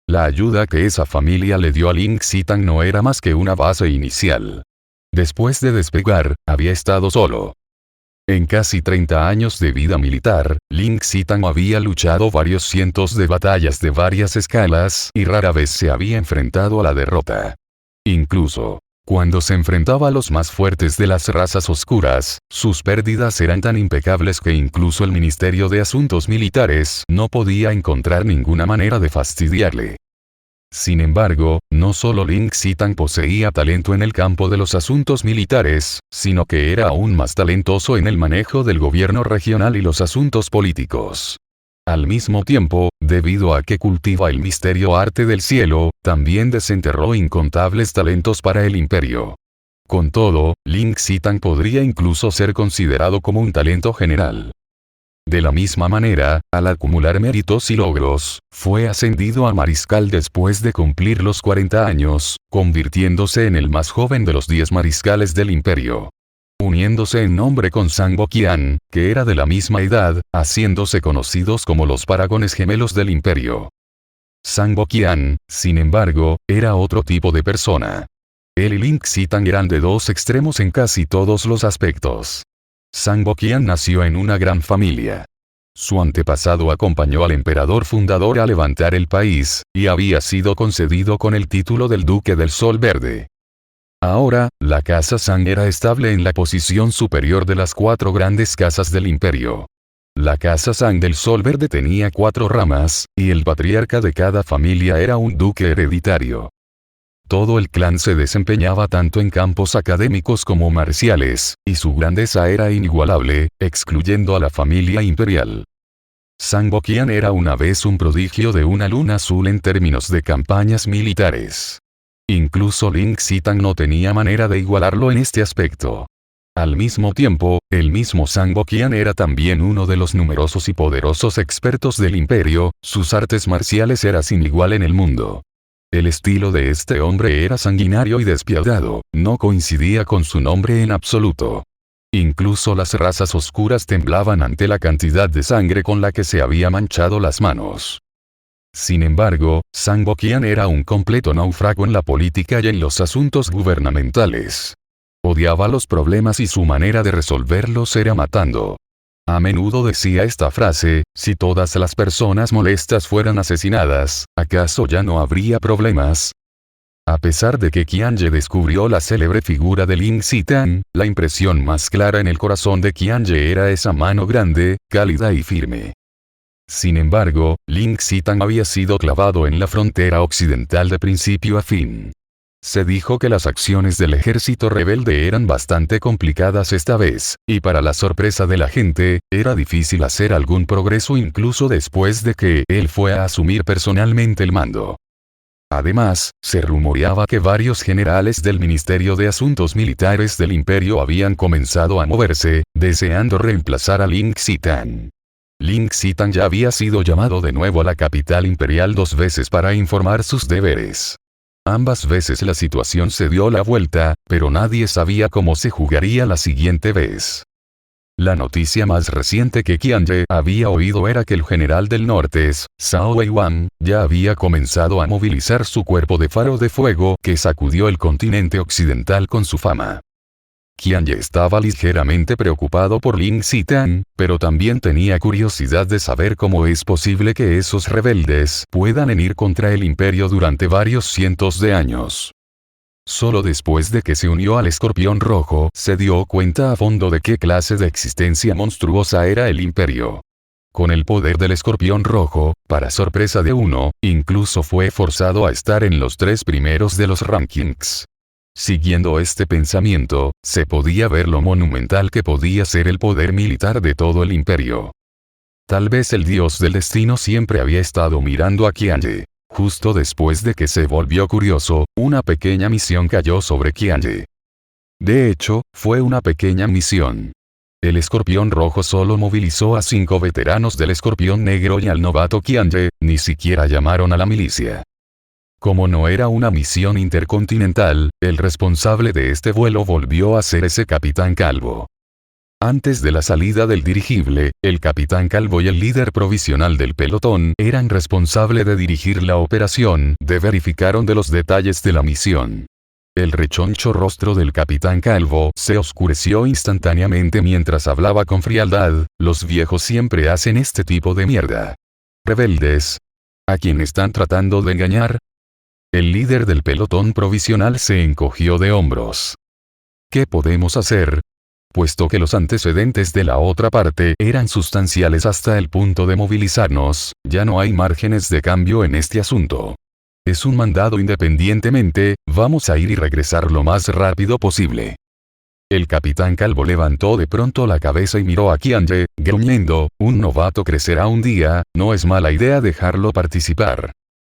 La ayuda que esa familia le dio a Lin Xitan no era más que una base inicial. Después de despegar, había estado solo. En casi 30 años de vida militar, Lin Xitan había luchado varios cientos de batallas de varias escalas y rara vez se había enfrentado a la derrota. Incluso, cuando se enfrentaba a los más fuertes de las razas oscuras, sus pérdidas eran tan impecables que incluso el Ministerio de Asuntos Militares no podía encontrar ninguna manera de fastidiarle. Sin embargo, no solo Lin Xitan poseía talento en el campo de los asuntos militares, sino que era aún más talentoso en el manejo del gobierno regional y los asuntos políticos. Al mismo tiempo, debido a que cultiva el misterio arte del cielo, también desenterró incontables talentos para el imperio. Con todo, Lin Xitan podría incluso ser considerado como un talento general. De la misma manera, al acumular méritos y logros, fue ascendido a mariscal después de cumplir los 40 años, convirtiéndose en el más joven de los 10 mariscales del imperio. Uniéndose en nombre con Sanbo Qian, que era de la misma edad, haciéndose conocidos como los paragones gemelos del imperio. Sanbo Qian, sin embargo, era otro tipo de persona. Él y Lin Xitan eran de dos extremos en casi todos los aspectos. Sanbo Qian nació en una gran familia. Su antepasado acompañó al emperador fundador a levantar el país, y había sido concedido con el título del Duque del Sol Verde. Ahora, la casa Zhang era estable en la posición superior de las 4 grandes casas del imperio. La casa Zhang del Sol Verde tenía 4 ramas, y el patriarca de cada familia era un duque hereditario. Todo el clan se desempeñaba tanto en campos académicos como marciales, y su grandeza era inigualable, excluyendo a la familia imperial. Sanbo Qian era una vez un prodigio de una luna azul en términos de campañas militares. Incluso Lin Xitan no tenía manera de igualarlo en este aspecto. Al mismo tiempo, el mismo Sanbo Qian era también uno de los numerosos y poderosos expertos del imperio, sus artes marciales eran sin igual en el mundo. El estilo de este hombre era sanguinario y despiadado, no coincidía con su nombre en absoluto. Incluso las razas oscuras temblaban ante la cantidad de sangre con la que se había manchado las manos. Sin embargo, Sanbo Qian era un completo náufrago en la política y en los asuntos gubernamentales. Odiaba los problemas y su manera de resolverlos era matando. A menudo decía esta frase: si todas las personas molestas fueran asesinadas, ¿acaso ya no habría problemas? A pesar de que Qianye descubrió la célebre figura de Lin Xitan, la impresión más clara en el corazón de Qianye era esa mano grande, cálida y firme. Sin embargo, Lin Xitan había sido clavado en la frontera occidental de principio a fin. Se dijo que las acciones del ejército rebelde eran bastante complicadas esta vez, y para la sorpresa de la gente, era difícil hacer algún progreso incluso después de que él fue a asumir personalmente el mando. Además, se rumoreaba que varios generales del Ministerio de Asuntos Militares del Imperio habían comenzado a moverse, deseando reemplazar a Ling Xitan. Ling Xitan ya había sido llamado de nuevo a la capital imperial 2 veces para informar sus deberes. Ambas veces la situación se dio la vuelta, pero nadie sabía cómo se jugaría la siguiente vez. La noticia más reciente que Qianye había oído era que el general del norte, Zhao Weiwan, ya había comenzado a movilizar su cuerpo de faro de fuego que sacudió el continente occidental con su fama. Qianye estaba ligeramente preocupado por Ling Xitan, pero también tenía curiosidad de saber cómo es posible que esos rebeldes puedan ir contra el imperio durante varios cientos de años. Solo después de que se unió al Escorpión Rojo, se dio cuenta a fondo de qué clase de existencia monstruosa era el imperio. Con el poder del Escorpión Rojo, para sorpresa de uno, incluso fue forzado a estar en los 3 primeros de los rankings. Siguiendo este pensamiento, se podía ver lo monumental que podía ser el poder militar de todo el imperio. Tal vez el dios del destino siempre había estado mirando a Qianye. Justo después de que se volvió curioso, una pequeña misión cayó sobre Qianye. De hecho, fue una pequeña misión. El Escorpión Rojo solo movilizó a 5 veteranos del Escorpión Negro y al novato Qianye, ni siquiera llamaron a la milicia. Como no era una misión intercontinental, el responsable de este vuelo volvió a ser ese Capitán Calvo. Antes de la salida del dirigible, el Capitán Calvo y el líder provisional del pelotón eran responsables de dirigir la operación, verificaron de los detalles de la misión. El rechoncho rostro del Capitán Calvo se oscureció instantáneamente mientras hablaba con frialdad. Los viejos siempre hacen este tipo de mierda. ¿Rebeldes? ¿A quién están tratando de engañar? El líder del pelotón provisional se encogió de hombros. ¿Qué podemos hacer? Puesto que los antecedentes de la otra parte eran sustanciales hasta el punto de movilizarnos, ya no hay márgenes de cambio en este asunto. Es un mandado independientemente, vamos a ir y regresar lo más rápido posible. El Capitán Calvo levantó de pronto la cabeza y miró a Qianye, gruñendo, un novato crecerá un día, no es mala idea dejarlo participar.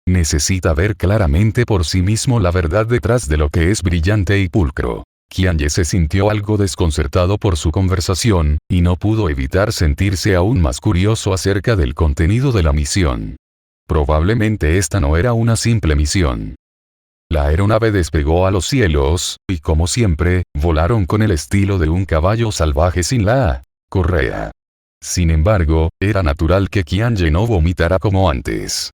Necesita ver claramente por sí mismo la verdad detrás de lo que es brillante y pulcro. Qianye se sintió algo desconcertado por su conversación, y no pudo evitar sentirse aún más curioso acerca del contenido de la misión. Probablemente esta no era una simple misión. La aeronave despegó a los cielos, y como siempre, volaron con el estilo de un caballo salvaje sin la correa. Sin embargo, era natural que Qianye no vomitara como antes.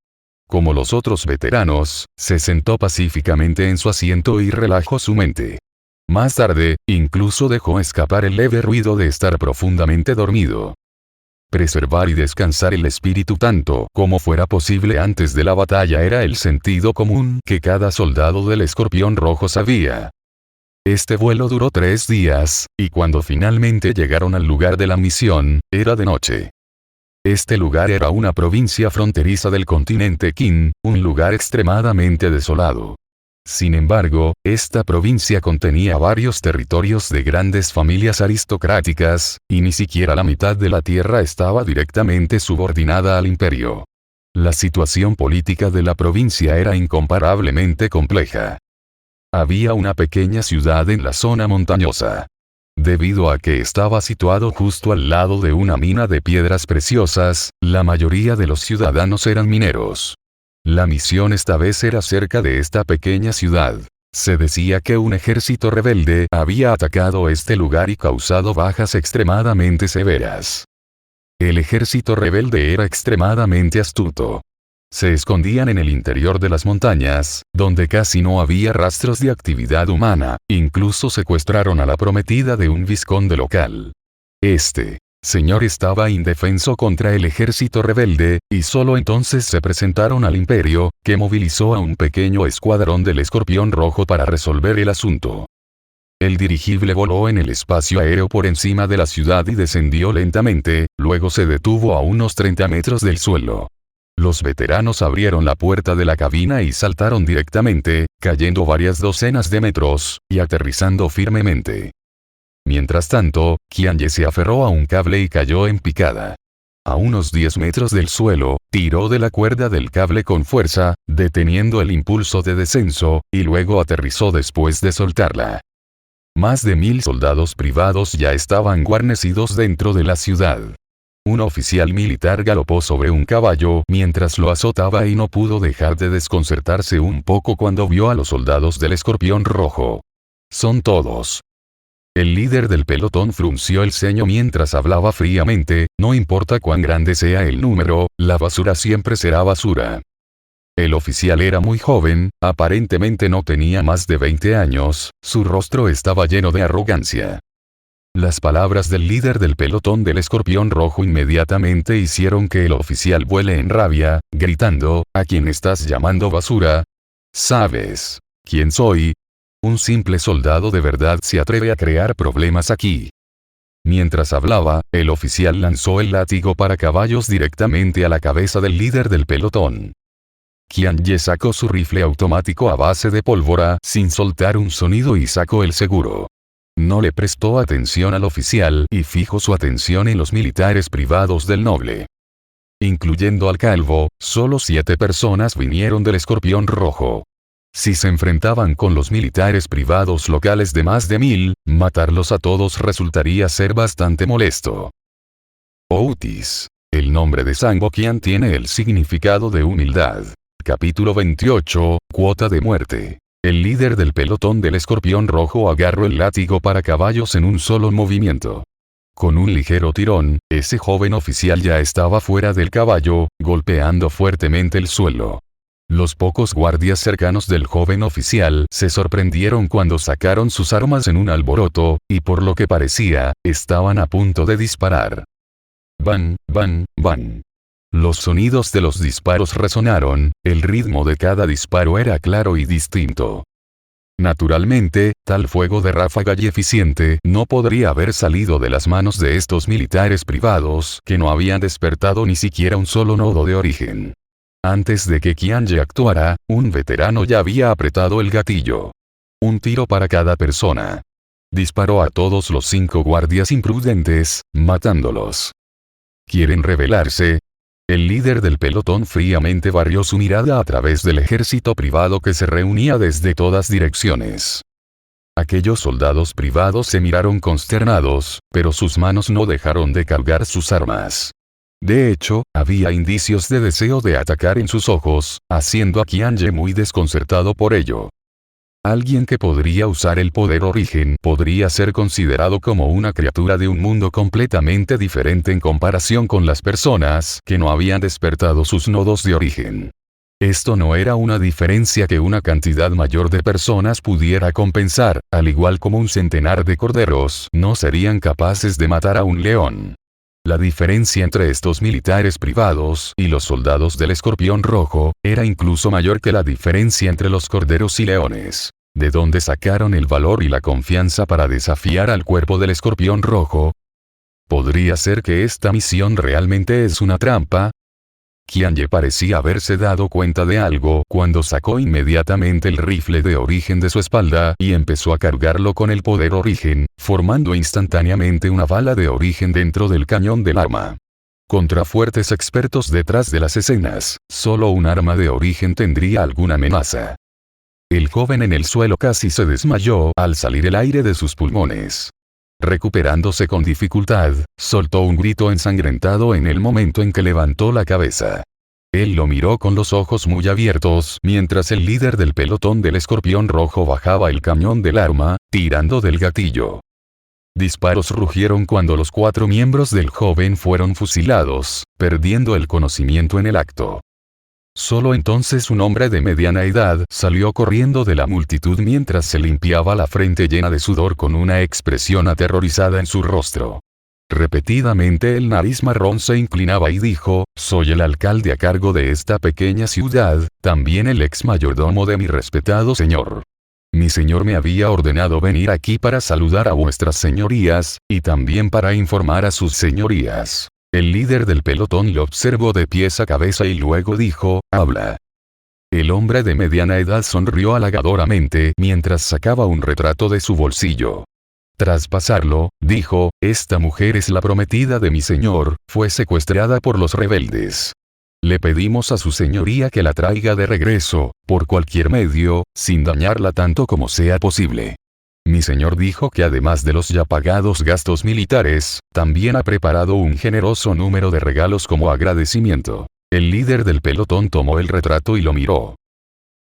Como los otros veteranos, se sentó pacíficamente en su asiento y relajó su mente. Más tarde, incluso dejó escapar el leve ruido de estar profundamente dormido. Preservar y descansar el espíritu tanto como fuera posible antes de la batalla era el sentido común que cada soldado del Escorpión Rojo sabía. Este vuelo duró 3 días, y cuando finalmente llegaron al lugar de la misión, era de noche. Este lugar era una provincia fronteriza del continente Qin, un lugar extremadamente desolado. Sin embargo, esta provincia contenía varios territorios de grandes familias aristocráticas, y ni siquiera la mitad de la tierra estaba directamente subordinada al imperio. La situación política de la provincia era incomparablemente compleja. Había una pequeña ciudad en la zona montañosa. Debido a que estaba situado justo al lado de una mina de piedras preciosas, la mayoría de los ciudadanos eran mineros. La misión esta vez era cerca de esta pequeña ciudad. Se decía que un ejército rebelde había atacado este lugar y causado bajas extremadamente severas. El ejército rebelde era extremadamente astuto. Se escondían en el interior de las montañas, donde casi no había rastros de actividad humana, incluso secuestraron a la prometida de un vizconde local. Este señor estaba indefenso contra el ejército rebelde, y solo entonces se presentaron al imperio, que movilizó a un pequeño escuadrón del Escorpión Rojo para resolver el asunto. El dirigible voló en el espacio aéreo por encima de la ciudad y descendió lentamente, luego se detuvo a unos 30 metros del suelo. Los veteranos abrieron la puerta de la cabina y saltaron directamente, cayendo varias docenas de metros, y aterrizando firmemente. Mientras tanto, Qianye se aferró a un cable y cayó en picada. A unos 10 metros del suelo, tiró de la cuerda del cable con fuerza, deteniendo el impulso de descenso, y luego aterrizó después de soltarla. Más de 1000 soldados privados ya estaban guarnecidos dentro de la ciudad. Un oficial militar galopó sobre un caballo mientras lo azotaba y no pudo dejar de desconcertarse un poco cuando vio a los soldados del Escorpión Rojo. Son todos. El líder del pelotón frunció el ceño mientras hablaba fríamente, no importa cuán grande sea el número, la basura siempre será basura. El oficial era muy joven, aparentemente no tenía más de 20 años, su rostro estaba lleno de arrogancia. Las palabras del líder del pelotón del Escorpión Rojo inmediatamente hicieron que el oficial vuele en rabia, gritando, ¿a quién estás llamando basura? ¿Sabes quién soy? Un simple soldado de verdad se atreve a crear problemas aquí. Mientras hablaba, el oficial lanzó el látigo para caballos directamente a la cabeza del líder del pelotón. Qian Ye sacó su rifle automático a base de pólvora sin soltar un sonido y sacó el seguro. No le prestó atención al oficial y fijó su atención en los militares privados del noble. Incluyendo al calvo, solo 7 personas vinieron del Escorpión Rojo. Si se enfrentaban con los militares privados locales de más de 1000, matarlos a todos resultaría ser bastante molesto. Outis. El nombre de Sang Qian tiene el significado de humildad. Capítulo 28, Cuota de muerte. El líder del pelotón del Escorpión Rojo agarró el látigo para caballos en un solo movimiento. Con un ligero tirón, ese joven oficial ya estaba fuera del caballo, golpeando fuertemente el suelo. Los pocos guardias cercanos del joven oficial se sorprendieron cuando sacaron sus armas en un alboroto, y por lo que parecía, estaban a punto de disparar. Van, van, van. Los sonidos de los disparos resonaron, el ritmo de cada disparo era claro y distinto. Naturalmente, tal fuego de ráfaga y eficiente no podría haber salido de las manos de estos militares privados que no habían despertado ni siquiera un solo nodo de origen. Antes de que Qian Ye actuara, un veterano ya había apretado el gatillo. Un tiro para cada persona. Disparó a todos los 5 guardias imprudentes, matándolos. ¿Quieren rebelarse? El líder del pelotón fríamente barrió su mirada a través del ejército privado que se reunía desde todas direcciones. Aquellos soldados privados se miraron consternados, pero sus manos no dejaron de cargar sus armas. De hecho, había indicios de deseo de atacar en sus ojos, haciendo a Qian Ye muy desconcertado por ello. Alguien que podría usar el poder origen podría ser considerado como una criatura de un mundo completamente diferente en comparación con las personas que no habían despertado sus nodos de origen. Esto no era una diferencia que una cantidad mayor de personas pudiera compensar, al igual como un centenar de corderos no serían capaces de matar a un león. La diferencia entre estos militares privados y los soldados del Escorpión Rojo era incluso mayor que la diferencia entre los corderos y leones. ¿De dónde sacaron el valor y la confianza para desafiar al cuerpo del Escorpión Rojo? ¿Podría ser que esta misión realmente es una trampa? Qian Ye parecía haberse dado cuenta de algo cuando sacó inmediatamente el rifle de origen de su espalda y empezó a cargarlo con el poder origen, formando instantáneamente una bala de origen dentro del cañón del arma. Contra fuertes expertos detrás de las escenas, solo un arma de origen tendría alguna amenaza. El joven en el suelo casi se desmayó al salir el aire de sus pulmones. Recuperándose con dificultad, soltó un grito ensangrentado en el momento en que levantó la cabeza. Él lo miró con los ojos muy abiertos mientras el líder del pelotón del Escorpión Rojo bajaba el cañón del arma, tirando del gatillo. Disparos rugieron cuando los 4 miembros del joven fueron fusilados, perdiendo el conocimiento en el acto. Solo entonces un hombre de mediana edad salió corriendo de la multitud mientras se limpiaba la frente llena de sudor con una expresión aterrorizada en su rostro. Repetidamente el nariz marrón se inclinaba y dijo, «Soy el alcalde a cargo de esta pequeña ciudad, también el ex mayordomo de mi respetado señor. Mi señor me había ordenado venir aquí para saludar a vuestras señorías, y también para informar a sus señorías». El líder del pelotón lo observó de pies a cabeza y luego dijo, «Habla». El hombre de mediana edad sonrió halagadoramente mientras sacaba un retrato de su bolsillo. Tras pasarlo, dijo, esta mujer es la prometida de mi señor, fue secuestrada por los rebeldes. Le pedimos a su señoría que la traiga de regreso, por cualquier medio, sin dañarla tanto como sea posible. Mi señor dijo que además de los ya pagados gastos militares, también ha preparado un generoso número de regalos como agradecimiento. El líder del pelotón tomó el retrato y lo miró.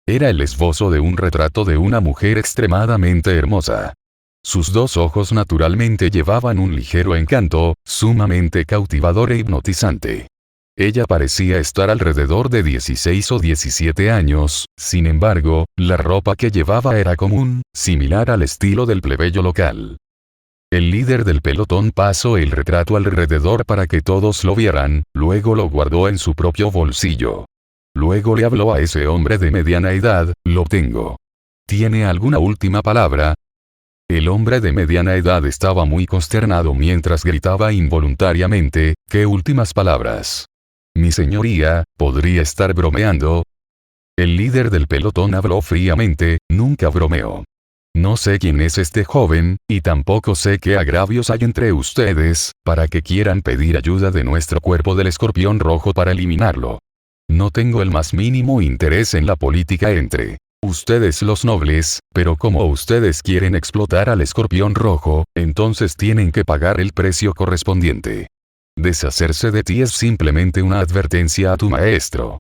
Era el esbozo de un retrato de una mujer extremadamente hermosa. Sus dos ojos naturalmente llevaban un ligero encanto, sumamente cautivador e hipnotizante. Ella parecía estar alrededor de 16 o 17 años, sin embargo, la ropa que llevaba era común, similar al estilo del plebeyo local. El líder del pelotón pasó el retrato alrededor para que todos lo vieran, luego lo guardó en su propio bolsillo. Luego le habló a ese hombre de mediana edad, lo tengo. ¿Tiene alguna última palabra? El hombre de mediana edad estaba muy consternado mientras gritaba involuntariamente, ¿qué últimas palabras? Mi señoría, ¿podría estar bromeando? El líder del pelotón habló fríamente, nunca bromeó. No sé quién es este joven, y tampoco sé qué agravios hay entre ustedes, para que quieran pedir ayuda de nuestro cuerpo del escorpión rojo para eliminarlo. No tengo el más mínimo interés en la política entre ustedes los nobles, pero como ustedes quieren explotar al escorpión rojo, entonces tienen que pagar el precio correspondiente. Deshacerse de ti es simplemente una advertencia a tu maestro.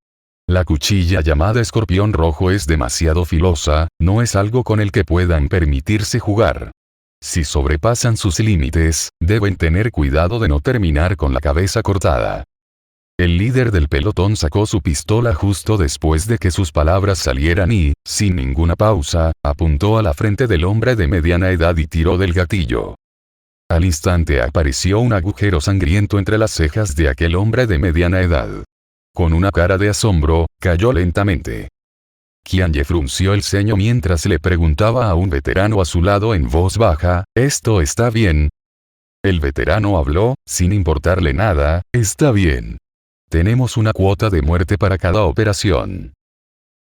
La cuchilla llamada escorpión rojo es demasiado filosa, no es algo con el que puedan permitirse jugar. Si sobrepasan sus límites, deben tener cuidado de no terminar con la cabeza cortada. El líder del pelotón sacó su pistola justo después de que sus palabras salieran y, sin ninguna pausa, apuntó a la frente del hombre de mediana edad y tiró del gatillo. Al instante apareció un agujero sangriento entre las cejas de aquel hombre de mediana edad. Con una cara de asombro, cayó lentamente. Qianye frunció el ceño mientras le preguntaba a un veterano a su lado en voz baja, ¿esto está bien? El veterano habló, sin importarle nada, está bien. Tenemos una cuota de muerte para cada operación.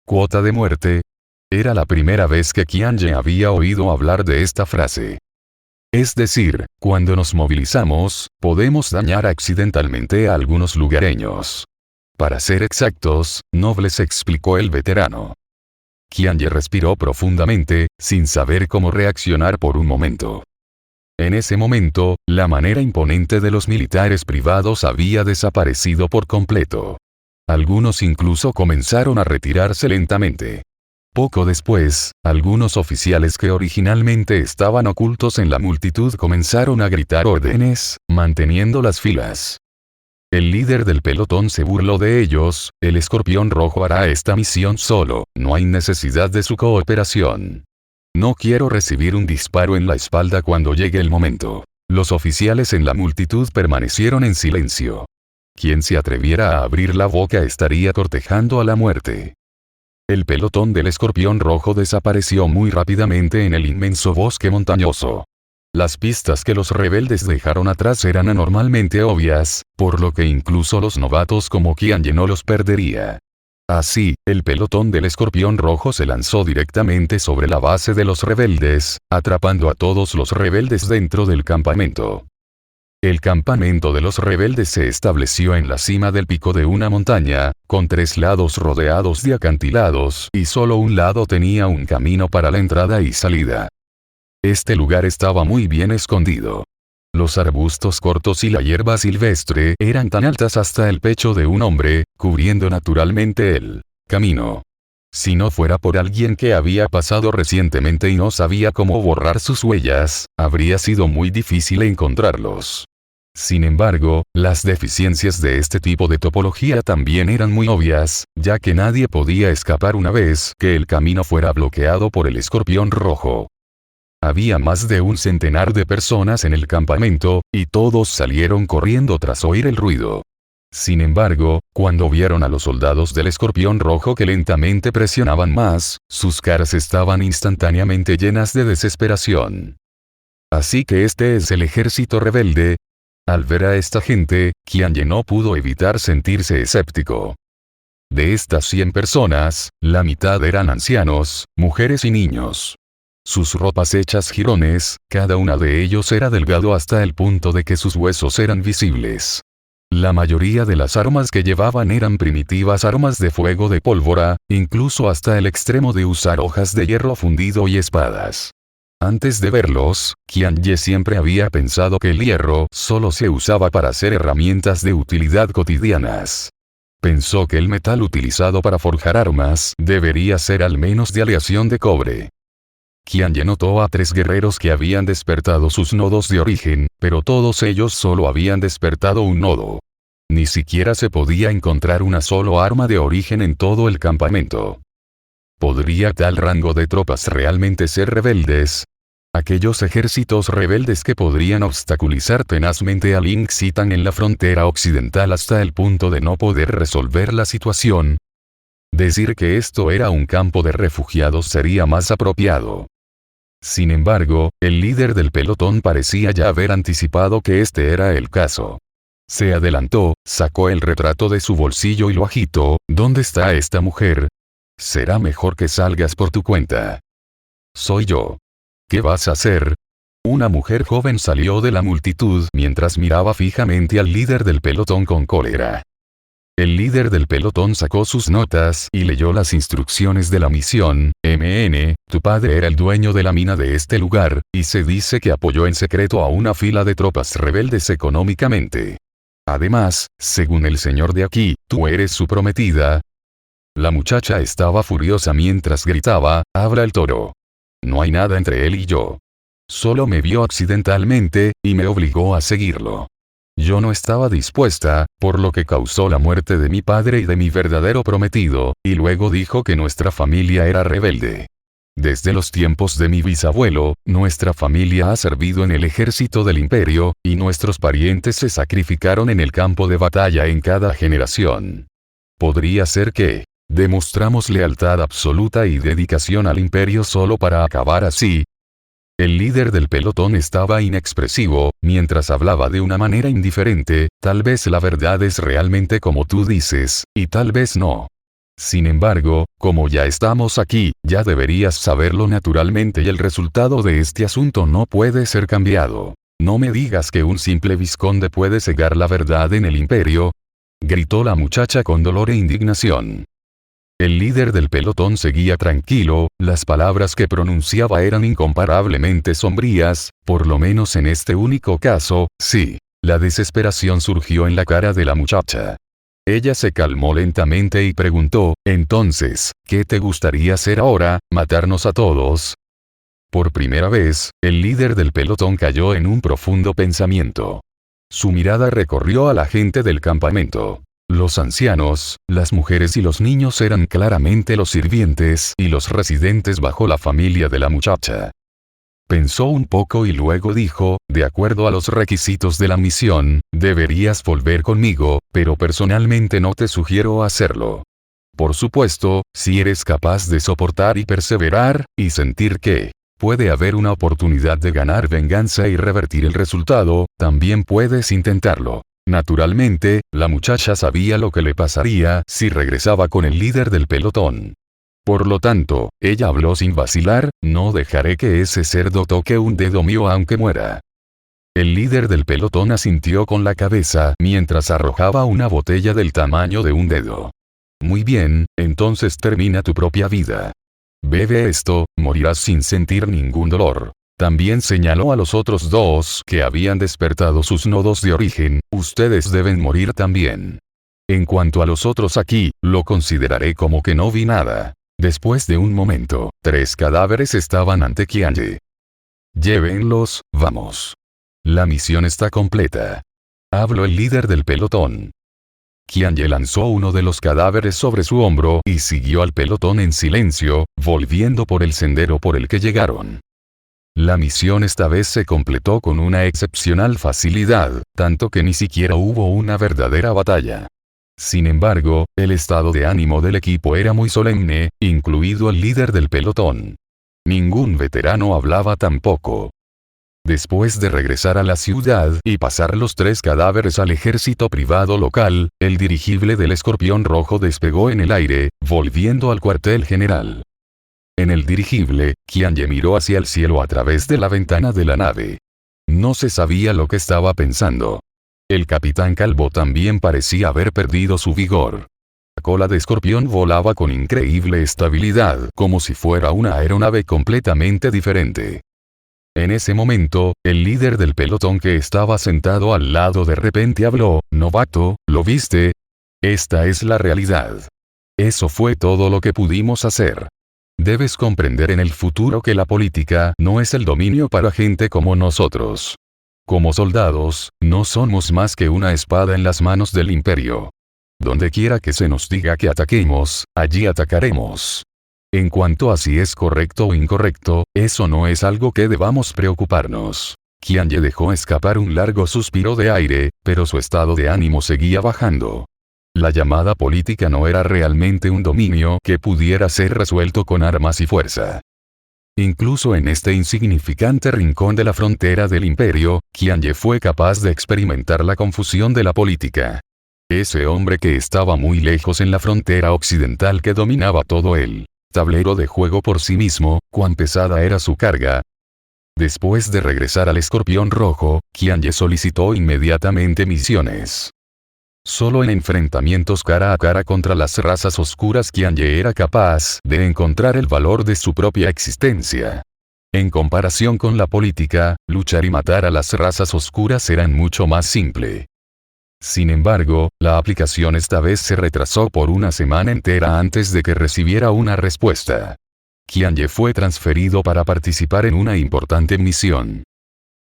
¿Cuota de muerte? Era la primera vez que Qianye había oído hablar de esta frase. Es decir, cuando nos movilizamos, podemos dañar accidentalmente a algunos lugareños. Para ser exactos, nobles, explicó el veterano. Qianye respiró profundamente, sin saber cómo reaccionar por un momento. En ese momento, la manera imponente de los militares privados había desaparecido por completo. Algunos incluso comenzaron a retirarse lentamente. Poco después, algunos oficiales que originalmente estaban ocultos en la multitud comenzaron a gritar órdenes, manteniendo las filas. El líder del pelotón se burló de ellos, el escorpión rojo hará esta misión solo, no hay necesidad de su cooperación. No quiero recibir un disparo en la espalda cuando llegue el momento. Los oficiales en la multitud permanecieron en silencio. Quien se atreviera a abrir la boca estaría cortejando a la muerte. El pelotón del escorpión rojo desapareció muy rápidamente en el inmenso bosque montañoso. Las pistas que los rebeldes dejaron atrás eran anormalmente obvias, por lo que incluso los novatos como Qianye no los perdería. Así, el pelotón del escorpión rojo se lanzó directamente sobre la base de los rebeldes, atrapando a todos los rebeldes dentro del campamento. El campamento de los rebeldes se estableció en la cima del pico de una montaña, con 3 lados rodeados de acantilados y solo un lado tenía un camino para la entrada y salida. Este lugar estaba muy bien escondido. Los arbustos cortos y la hierba silvestre eran tan altas hasta el pecho de un hombre, cubriendo naturalmente el camino. Si no fuera por alguien que había pasado recientemente y no sabía cómo borrar sus huellas, habría sido muy difícil encontrarlos. Sin embargo, las deficiencias de este tipo de topología también eran muy obvias, ya que nadie podía escapar una vez que el camino fuera bloqueado por el escorpión rojo. Había más de un centenar de personas en el campamento, y todos salieron corriendo tras oír el ruido. Sin embargo, cuando vieron a los soldados del escorpión rojo que lentamente presionaban más, sus caras estaban instantáneamente llenas de desesperación. Así que este es el ejército rebelde. Al ver a esta gente, Qianye no pudo evitar sentirse escéptico. De estas 100 personas, la mitad eran ancianos, mujeres y niños. sus ropas hechas jirones, cada una de ellos era delgado hasta el punto de que sus huesos eran visibles. La mayoría de las armas que llevaban eran primitivas armas de fuego de pólvora, incluso hasta el extremo de usar hojas de hierro fundido y espadas. Antes de verlos, Qianye siempre había pensado que el hierro solo se usaba para hacer herramientas de utilidad cotidianas. Pensó que el metal utilizado para forjar armas debería ser al menos de aleación de cobre. Qianye notó a 3 guerreros que habían despertado sus nodos de origen, pero todos ellos solo habían despertado un nodo. Ni siquiera se podía encontrar una solo arma de origen en todo el campamento. ¿Podría tal rango de tropas realmente ser rebeldes? Aquellos ejércitos rebeldes que podrían obstaculizar tenazmente a Ling Xitan en la frontera occidental hasta el punto de no poder resolver la situación. Decir que esto era un campo de refugiados sería más apropiado. Sin embargo, el líder del pelotón parecía ya haber anticipado que este era el caso. Se adelantó, sacó el retrato de su bolsillo y lo agitó. ¿Dónde está esta mujer? Será mejor que salgas por tu cuenta. Soy yo. ¿Qué vas a hacer? Una mujer joven salió de la multitud mientras miraba fijamente al líder del pelotón con cólera. El líder del pelotón sacó sus notas y leyó las instrucciones de la misión. Tu padre era el dueño de la mina de este lugar, y se dice que apoyó en secreto a una fila de tropas rebeldes económicamente. Además, según el señor de aquí, tú eres su prometida. La muchacha estaba furiosa mientras gritaba, habla el toro. No hay nada entre él y yo. Solo me vio accidentalmente, y me obligó a seguirlo. Yo no estaba dispuesta, por lo que causó la muerte de mi padre y de mi verdadero prometido, y luego dijo que nuestra familia era rebelde. Desde los tiempos de mi bisabuelo, nuestra familia ha servido en el ejército del imperio, y nuestros parientes se sacrificaron en el campo de batalla en cada generación. Podría ser que demostramos lealtad absoluta y dedicación al imperio solo para acabar así. El líder del pelotón estaba inexpresivo, mientras hablaba de una manera indiferente. Tal vez la verdad es realmente como tú dices, y tal vez no. Sin embargo, como ya estamos aquí, ya deberías saberlo naturalmente y el resultado de este asunto no puede ser cambiado. No me digas que un simple vizconde puede cegar la verdad en el imperio, gritó la muchacha con dolor e indignación. El líder del pelotón seguía tranquilo, las palabras que pronunciaba eran incomparablemente sombrías, por lo menos en este único caso, sí. La desesperación surgió en la cara de la muchacha. Ella se calmó lentamente y preguntó, entonces, ¿qué te gustaría hacer ahora, matarnos a todos? Por primera vez, el líder del pelotón cayó en un profundo pensamiento. Su mirada recorrió a la gente del campamento. Los ancianos, las mujeres y los niños eran claramente los sirvientes y los residentes bajo la familia de la muchacha. Pensó un poco y luego dijo, de acuerdo a los requisitos de la misión, deberías volver conmigo, pero personalmente no te sugiero hacerlo. Por supuesto, si eres capaz de soportar y perseverar, y sentir que puede haber una oportunidad de ganar venganza y revertir el resultado, también puedes intentarlo. Naturalmente, la muchacha sabía lo que le pasaría si regresaba con el líder del pelotón. Por lo tanto, ella habló sin vacilar, no dejaré que ese cerdo toque un dedo mío aunque muera. El líder del pelotón asintió con la cabeza mientras arrojaba una botella del tamaño de un dedo. Muy bien, entonces termina tu propia vida. Bebe esto, morirás sin sentir ningún dolor. También señaló a los otros 2 que habían despertado sus nodos de origen, ustedes deben morir también. En cuanto a los otros aquí, lo consideraré como que no vi nada. Después de un momento, 3 cadáveres estaban ante Qianye. Llévenlos, vamos. La misión está completa. Habló el líder del pelotón. Qianye lanzó uno de los cadáveres sobre su hombro y siguió al pelotón en silencio, volviendo por el sendero por el que llegaron. La misión esta vez se completó con una excepcional facilidad, tanto que ni siquiera hubo una verdadera batalla. Sin embargo, el estado de ánimo del equipo era muy solemne, incluido el líder del pelotón. Ningún veterano hablaba tampoco. Después de regresar a la ciudad y pasar los 3 cadáveres al ejército privado local, el dirigible del Escorpión Rojo despegó en el aire, volviendo al cuartel general. En el dirigible, Qianye miró hacia el cielo a través de la ventana de la nave. No se sabía lo que estaba pensando. El capitán Calvo también parecía haber perdido su vigor. La cola de escorpión volaba con increíble estabilidad, como si fuera una aeronave completamente diferente. En ese momento, el líder del pelotón que estaba sentado al lado de repente habló: «Novato, ¿lo viste? Esta es la realidad. Eso fue todo lo que pudimos hacer. Debes comprender en el futuro que la política no es el dominio para gente como nosotros. Como soldados, no somos más que una espada en las manos del imperio. Donde quiera que se nos diga que ataquemos, allí atacaremos. En cuanto a si es correcto o incorrecto, eso no es algo que debamos preocuparnos». Qianye dejó escapar un largo suspiro de aire, pero su estado de ánimo seguía bajando. La llamada política no era realmente un dominio que pudiera ser resuelto con armas y fuerza. Incluso en este insignificante rincón de la frontera del imperio, Qianye fue capaz de experimentar la confusión de la política. Ese hombre que estaba muy lejos en la frontera occidental que dominaba todo el tablero de juego por sí mismo, cuán pesada era su carga. Después de regresar al Escorpión Rojo, Qianye solicitó inmediatamente misiones. Solo en enfrentamientos cara a cara contra las razas oscuras Qianye era capaz de encontrar el valor de su propia existencia. En comparación con la política, luchar y matar a las razas oscuras eran mucho más simple. Sin embargo, la aplicación esta vez se retrasó por una semana entera antes de que recibiera una respuesta. Qianye fue transferido para participar en una importante misión.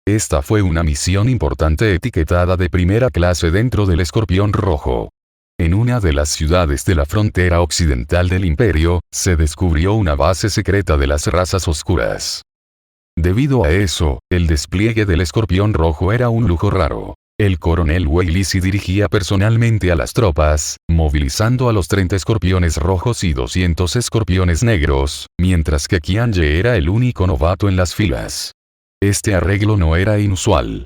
Esta fue una misión importante etiquetada de primera clase dentro del Escorpión Rojo. En una de las ciudades de la frontera occidental del imperio, se descubrió una base secreta de las razas oscuras. Debido a eso, el despliegue del Escorpión Rojo era un lujo raro. El coronel Wei Lisi dirigía personalmente a las tropas, movilizando a los 30 escorpiones rojos y 200 escorpiones negros, mientras que Qianye era el único novato en las filas. Este arreglo no era inusual.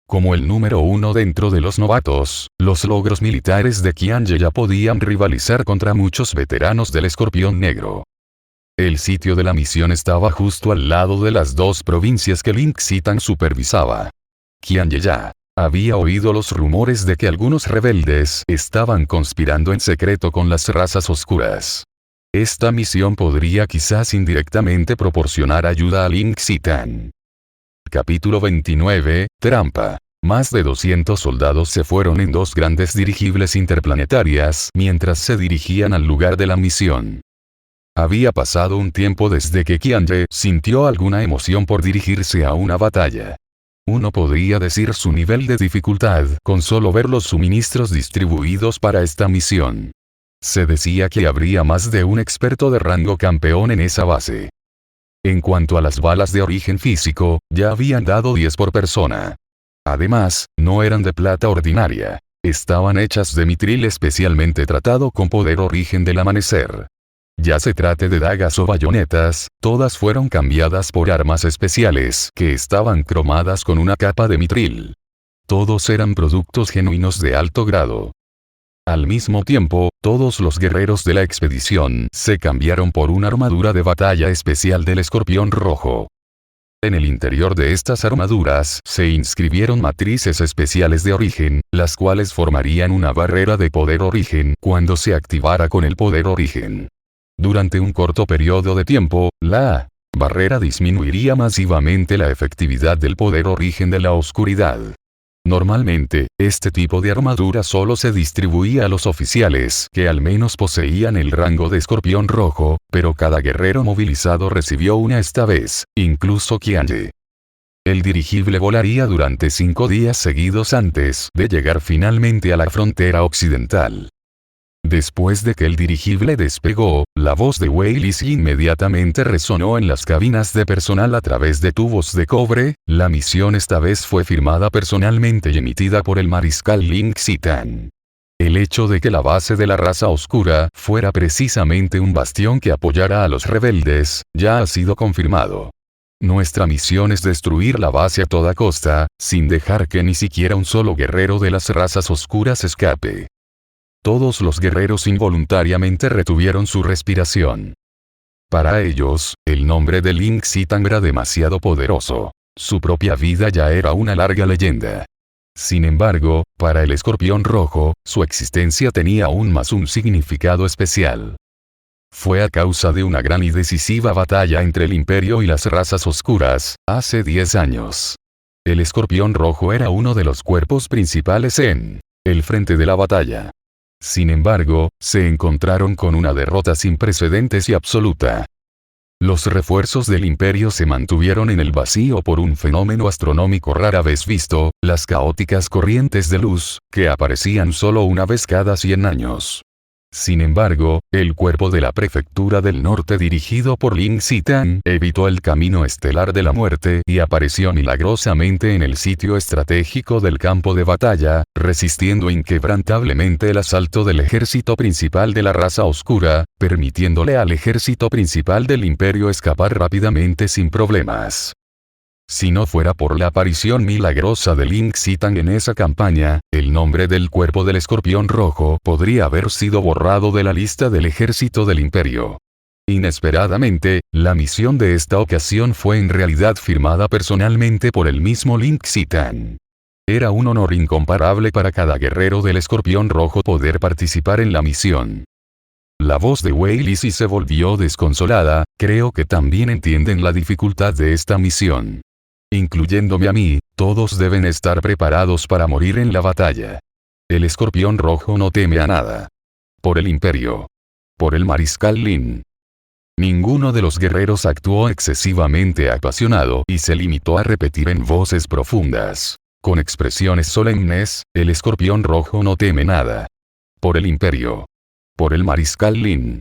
Como el número uno dentro de los novatos, los logros militares de Qianye ya podían rivalizar contra muchos veteranos del Escorpión Negro. El sitio de la misión estaba justo al lado de las dos provincias que Lin Xitan supervisaba. Qianye ya había oído los rumores de que algunos rebeldes estaban conspirando en secreto con las razas oscuras. Esta misión podría quizás indirectamente proporcionar ayuda a Lin Xitan. Capítulo 29, Trampa. Más de 200 soldados se fueron en dos grandes dirigibles interplanetarias mientras se dirigían al lugar de la misión. Había pasado un tiempo desde que Qianye sintió alguna emoción por dirigirse a una batalla. Uno podría decir su nivel de dificultad con solo ver los suministros distribuidos para esta misión. Se decía que habría más de un experto de rango campeón en esa base. En cuanto a las balas de origen físico, ya habían dado 10 por persona. Además, no eran de plata ordinaria. Estaban hechas de mitril especialmente tratado con poder origen del amanecer. Ya se trate de dagas o bayonetas, todas fueron cambiadas por armas especiales que estaban cromadas con una capa de mitril. Todos eran productos genuinos de alto grado. Al mismo tiempo, todos los guerreros de la expedición se cambiaron por una armadura de batalla especial del Escorpión Rojo. En el interior de estas armaduras se inscribieron matrices especiales de origen, las cuales formarían una barrera de poder origen cuando se activara con el poder origen. Durante un corto periodo de tiempo, la barrera disminuiría masivamente la efectividad del poder origen de la oscuridad. Normalmente, este tipo de armadura solo se distribuía a los oficiales que al menos poseían el rango de Escorpión Rojo, pero cada guerrero movilizado recibió una esta vez, incluso Qianye. El dirigible volaría durante 5 días seguidos antes de llegar finalmente a la frontera occidental. Después de que el dirigible despegó, la voz de Wei Lisi inmediatamente resonó en las cabinas de personal a través de tubos de cobre. La misión esta vez fue firmada personalmente y emitida por el mariscal Lin Xitan. El hecho de que la base de la raza oscura fuera precisamente un bastión que apoyara a los rebeldes, ya ha sido confirmado. Nuestra misión es destruir la base a toda costa, sin dejar que ni siquiera un solo guerrero de las razas oscuras escape. Todos los guerreros involuntariamente retuvieron su respiración. Para ellos, el nombre de Ling Xitan era demasiado poderoso. Su propia vida ya era una larga leyenda. Sin embargo, para el Escorpión Rojo, su existencia tenía aún más un significado especial. Fue a causa de una gran y decisiva batalla entre el Imperio y las razas oscuras, hace 10 años. El Escorpión Rojo era uno de los cuerpos principales en el frente de la batalla. Sin embargo, se encontraron con una derrota sin precedentes y absoluta. Los refuerzos del Imperio se mantuvieron en el vacío por un fenómeno astronómico rara vez visto, las caóticas corrientes de luz, que aparecían solo una vez cada 100 años. Sin embargo, el cuerpo de la Prefectura del Norte dirigido por Ling Xitan evitó el camino estelar de la muerte y apareció milagrosamente en el sitio estratégico del campo de batalla, resistiendo inquebrantablemente el asalto del ejército principal de la raza oscura, permitiéndole al ejército principal del Imperio escapar rápidamente sin problemas. Si no fuera por la aparición milagrosa de Ling Xitan en esa campaña, el nombre del cuerpo del Escorpión Rojo podría haber sido borrado de la lista del ejército del Imperio. Inesperadamente, la misión de esta ocasión fue en realidad firmada personalmente por el mismo Ling Xitan. Era un honor incomparable para cada guerrero del Escorpión Rojo poder participar en la misión. La voz de Wei Lisi se volvió desconsolada, creo que también entienden la dificultad de esta misión. Incluyéndome a mí, todos deben estar preparados para morir en la batalla. El Escorpión Rojo no teme a nada. Por el Imperio. Por el Mariscal Lin. Ninguno de los guerreros actuó excesivamente apasionado y se limitó a repetir en voces profundas. Con expresiones solemnes, el Escorpión Rojo no teme nada. Por el Imperio. Por el Mariscal Lin.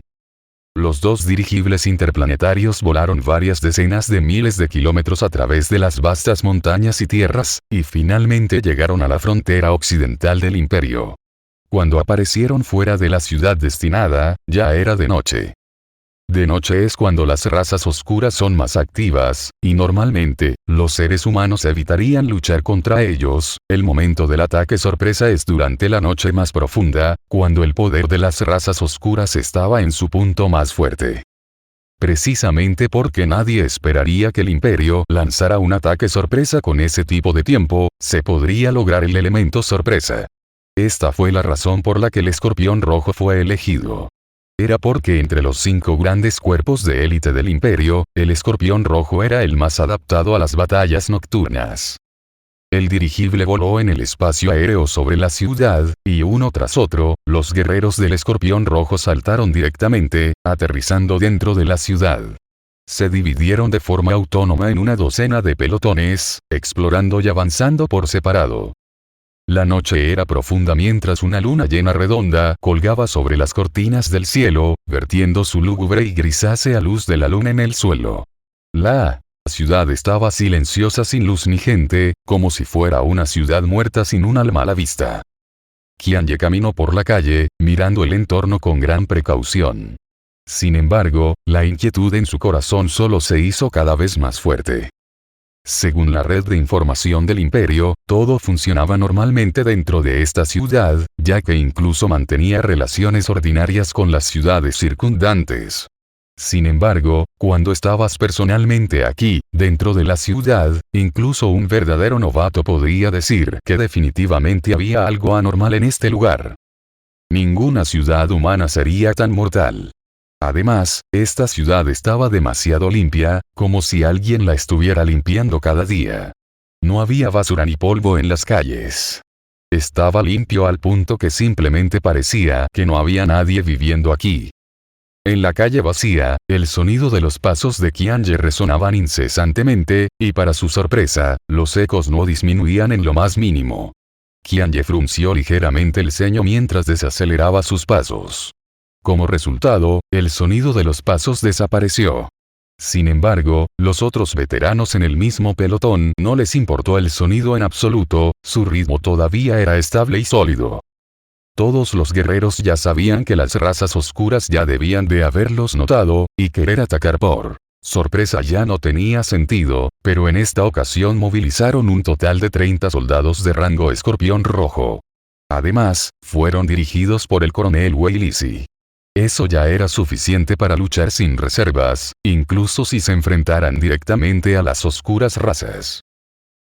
Los dos dirigibles interplanetarios volaron varias decenas de miles de kilómetros a través de las vastas montañas y tierras, y finalmente llegaron a la frontera occidental del Imperio. Cuando aparecieron fuera de la ciudad destinada, ya era de noche. De noche es cuando las razas oscuras son más activas, y normalmente, los seres humanos evitarían luchar contra ellos. El momento del ataque sorpresa es durante la noche más profunda, cuando el poder de las razas oscuras estaba en su punto más fuerte. Precisamente porque nadie esperaría que el Imperio lanzara un ataque sorpresa con ese tipo de tiempo, se podría lograr el elemento sorpresa. Esta fue la razón por la que el Escorpión Rojo fue elegido. Era porque entre los 5 grandes cuerpos de élite del Imperio, el Escorpión Rojo era el más adaptado a las batallas nocturnas. El dirigible voló en el espacio aéreo sobre la ciudad, y uno tras otro, los guerreros del Escorpión Rojo saltaron directamente, aterrizando dentro de la ciudad. Se dividieron de forma autónoma en una docena de pelotones, explorando y avanzando por separado. La noche era profunda mientras una luna llena redonda colgaba sobre las cortinas del cielo, vertiendo su lúgubre y grisácea luz de la luna en el suelo. La ciudad estaba silenciosa sin luz ni gente, como si fuera una ciudad muerta sin un alma a la vista. Qianye caminó por la calle, mirando el entorno con gran precaución. Sin embargo, la inquietud en su corazón solo se hizo cada vez más fuerte. Según la red de información del Imperio, todo funcionaba normalmente dentro de esta ciudad, ya que incluso mantenía relaciones ordinarias con las ciudades circundantes. Sin embargo, cuando estabas personalmente aquí, dentro de la ciudad, incluso un verdadero novato podría decir que definitivamente había algo anormal en este lugar. Ninguna ciudad humana sería tan mortal. Además, esta ciudad estaba demasiado limpia, como si alguien la estuviera limpiando cada día. No había basura ni polvo en las calles. Estaba limpio al punto que simplemente parecía que no había nadie viviendo aquí. En la calle vacía, el sonido de los pasos de Qianye resonaban incesantemente, y para su sorpresa, los ecos no disminuían en lo más mínimo. Qianye frunció ligeramente el ceño mientras desaceleraba sus pasos. Como resultado, el sonido de los pasos desapareció. Sin embargo, los otros veteranos en el mismo pelotón no les importó el sonido en absoluto, su ritmo todavía era estable y sólido. Todos los guerreros ya sabían que las razas oscuras ya debían de haberlos notado, y querer atacar por sorpresa ya no tenía sentido, pero en esta ocasión movilizaron un total de 30 soldados de rango Escorpión Rojo. Además, fueron dirigidos por el coronel Wei Lisi. Eso ya era suficiente para luchar sin reservas, incluso si se enfrentaran directamente a las oscuras razas.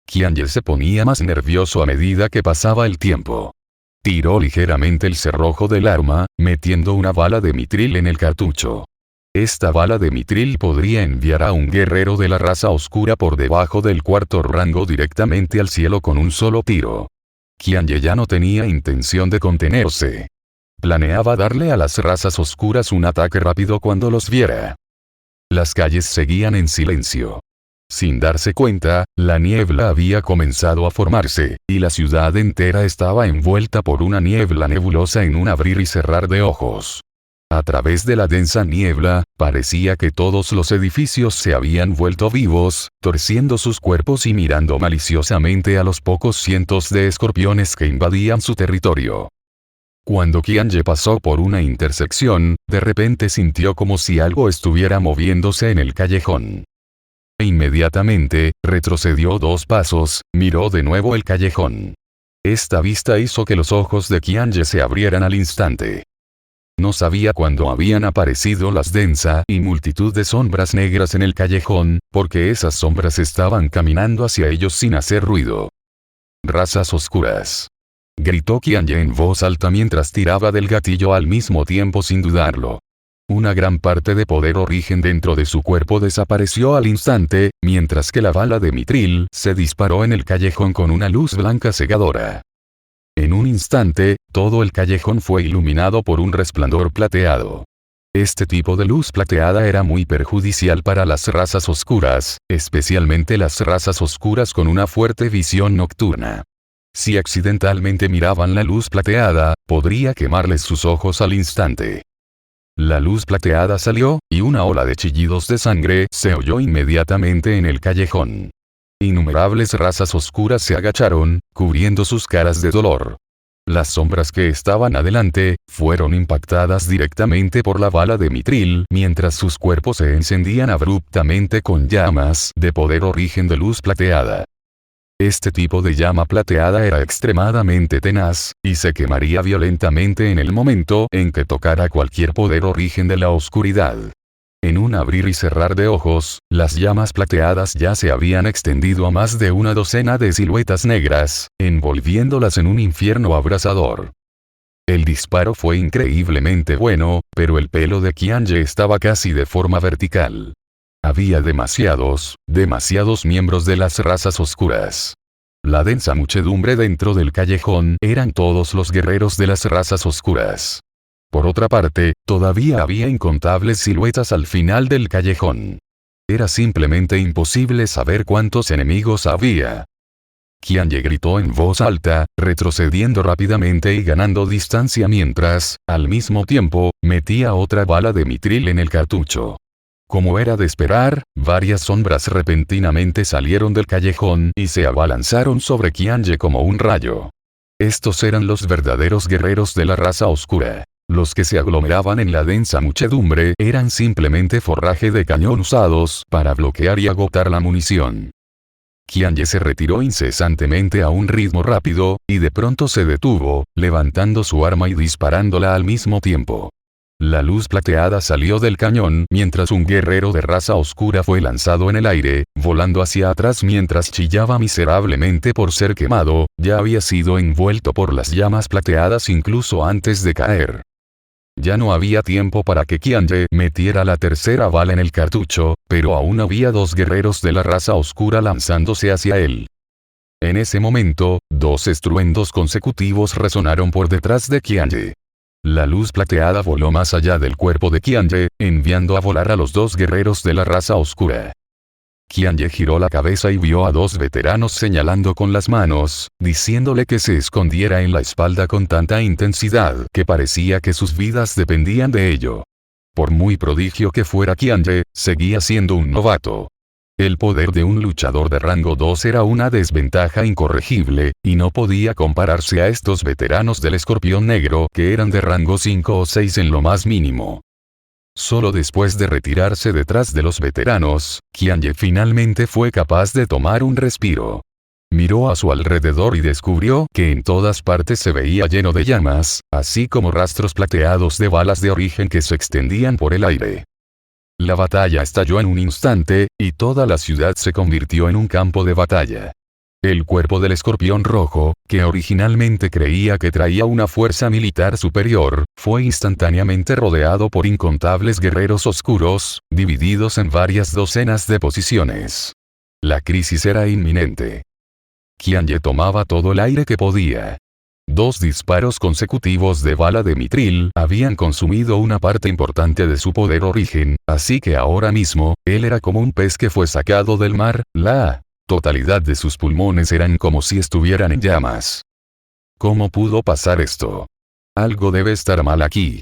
Qianye se ponía más nervioso a medida que pasaba el tiempo. Tiró ligeramente el cerrojo del arma, metiendo una bala de mitril en el cartucho. Esta bala de mitril podría enviar a un guerrero de la raza oscura por debajo del cuarto rango directamente al cielo con un solo tiro. Qianye ya no tenía intención de contenerse. Planeaba darle a las razas oscuras un ataque rápido cuando los viera. Las calles seguían en silencio. Sin darse cuenta, la niebla había comenzado a formarse, y la ciudad entera estaba envuelta por una niebla nebulosa en un abrir y cerrar de ojos. A través de la densa niebla, parecía que todos los edificios se habían vuelto vivos, torciendo sus cuerpos y mirando maliciosamente a los pocos cientos de escorpiones que invadían su territorio. Cuando Qianye pasó por una intersección, de repente sintió como si algo estuviera moviéndose en el callejón. Inmediatamente, retrocedió 2 pasos, miró de nuevo el callejón. Esta vista hizo que los ojos de Qianye se abrieran al instante. No sabía cuándo habían aparecido las densa y multitud de sombras negras en el callejón, porque esas sombras estaban caminando hacia ellos sin hacer ruido. Razas oscuras. Gritó Qianye en voz alta mientras tiraba del gatillo al mismo tiempo sin dudarlo. Una gran parte de poder origen dentro de su cuerpo desapareció al instante, mientras que la bala de mitril se disparó en el callejón con una luz blanca cegadora. En un instante, todo el callejón fue iluminado por un resplandor plateado. Este tipo de luz plateada era muy perjudicial para las razas oscuras, especialmente las razas oscuras con una fuerte visión nocturna. Si accidentalmente miraban la luz plateada, podría quemarles sus ojos al instante. La luz plateada salió, y una ola de chillidos de sangre se oyó inmediatamente en el callejón. Innumerables razas oscuras se agacharon, cubriendo sus caras de dolor. Las sombras que estaban adelante, fueron impactadas directamente por la bala de mitril, mientras sus cuerpos se encendían abruptamente con llamas de poder origen de luz plateada. Este tipo de llama plateada era extremadamente tenaz, y se quemaría violentamente en el momento en que tocara cualquier poder origen de la oscuridad. En un abrir y cerrar de ojos, las llamas plateadas ya se habían extendido a más de una docena de siluetas negras, envolviéndolas en un infierno abrasador. El disparo fue increíblemente bueno, pero el pelo de Qianye estaba casi de forma vertical. Había demasiados miembros de las razas oscuras. La densa muchedumbre dentro del callejón eran todos los guerreros de las razas oscuras. Por otra parte, todavía había incontables siluetas al final del callejón. Era simplemente imposible saber cuántos enemigos había. Qianye gritó en voz alta, retrocediendo rápidamente y ganando distancia mientras, al mismo tiempo, metía otra bala de mitril en el cartucho. Como era de esperar, varias sombras repentinamente salieron del callejón y se abalanzaron sobre Qianye como un rayo. Estos eran los verdaderos guerreros de la raza oscura. Los que se aglomeraban en la densa muchedumbre eran simplemente forraje de cañón usados para bloquear y agotar la munición. Qianye se retiró incesantemente a un ritmo rápido, y de pronto se detuvo, levantando su arma y disparándola al mismo tiempo. La luz plateada salió del cañón mientras un guerrero de raza oscura fue lanzado en el aire, volando hacia atrás mientras chillaba miserablemente por ser quemado, ya había sido envuelto por las llamas plateadas incluso antes de caer. Ya no había tiempo para que Qianye metiera la tercera bala en el cartucho, pero aún había 2 guerreros de la raza oscura lanzándose hacia él. En ese momento, 2 estruendos consecutivos resonaron por detrás de Qianye. La luz plateada voló más allá del cuerpo de Qianye, enviando a volar a los 2 guerreros de la raza oscura. Qianye giró la cabeza y vio a 2 veteranos señalando con las manos, diciéndole que se escondiera en la espalda con tanta intensidad que parecía que sus vidas dependían de ello. Por muy prodigio que fuera Qianye, seguía siendo un novato. El poder de un luchador de rango 2 era una desventaja incorregible, y no podía compararse a estos veteranos del escorpión negro que eran de rango 5 o 6 en lo más mínimo. Solo después de retirarse detrás de los veteranos, Qianye finalmente fue capaz de tomar un respiro. Miró a su alrededor y descubrió que en todas partes se veía lleno de llamas, así como rastros plateados de balas de origen que se extendían por el aire. La batalla estalló en un instante, y toda la ciudad se convirtió en un campo de batalla. El cuerpo del Escorpión Rojo, que originalmente creía que traía una fuerza militar superior, fue instantáneamente rodeado por incontables guerreros oscuros, divididos en varias docenas de posiciones. La crisis era inminente. Qianye tomaba todo el aire que podía. 2 disparos consecutivos de bala de mitril habían consumido una parte importante de su poder origen, así que ahora mismo, él era como un pez que fue sacado del mar, la totalidad de sus pulmones eran como si estuvieran en llamas. ¿Cómo pudo pasar esto? Algo debe estar mal aquí.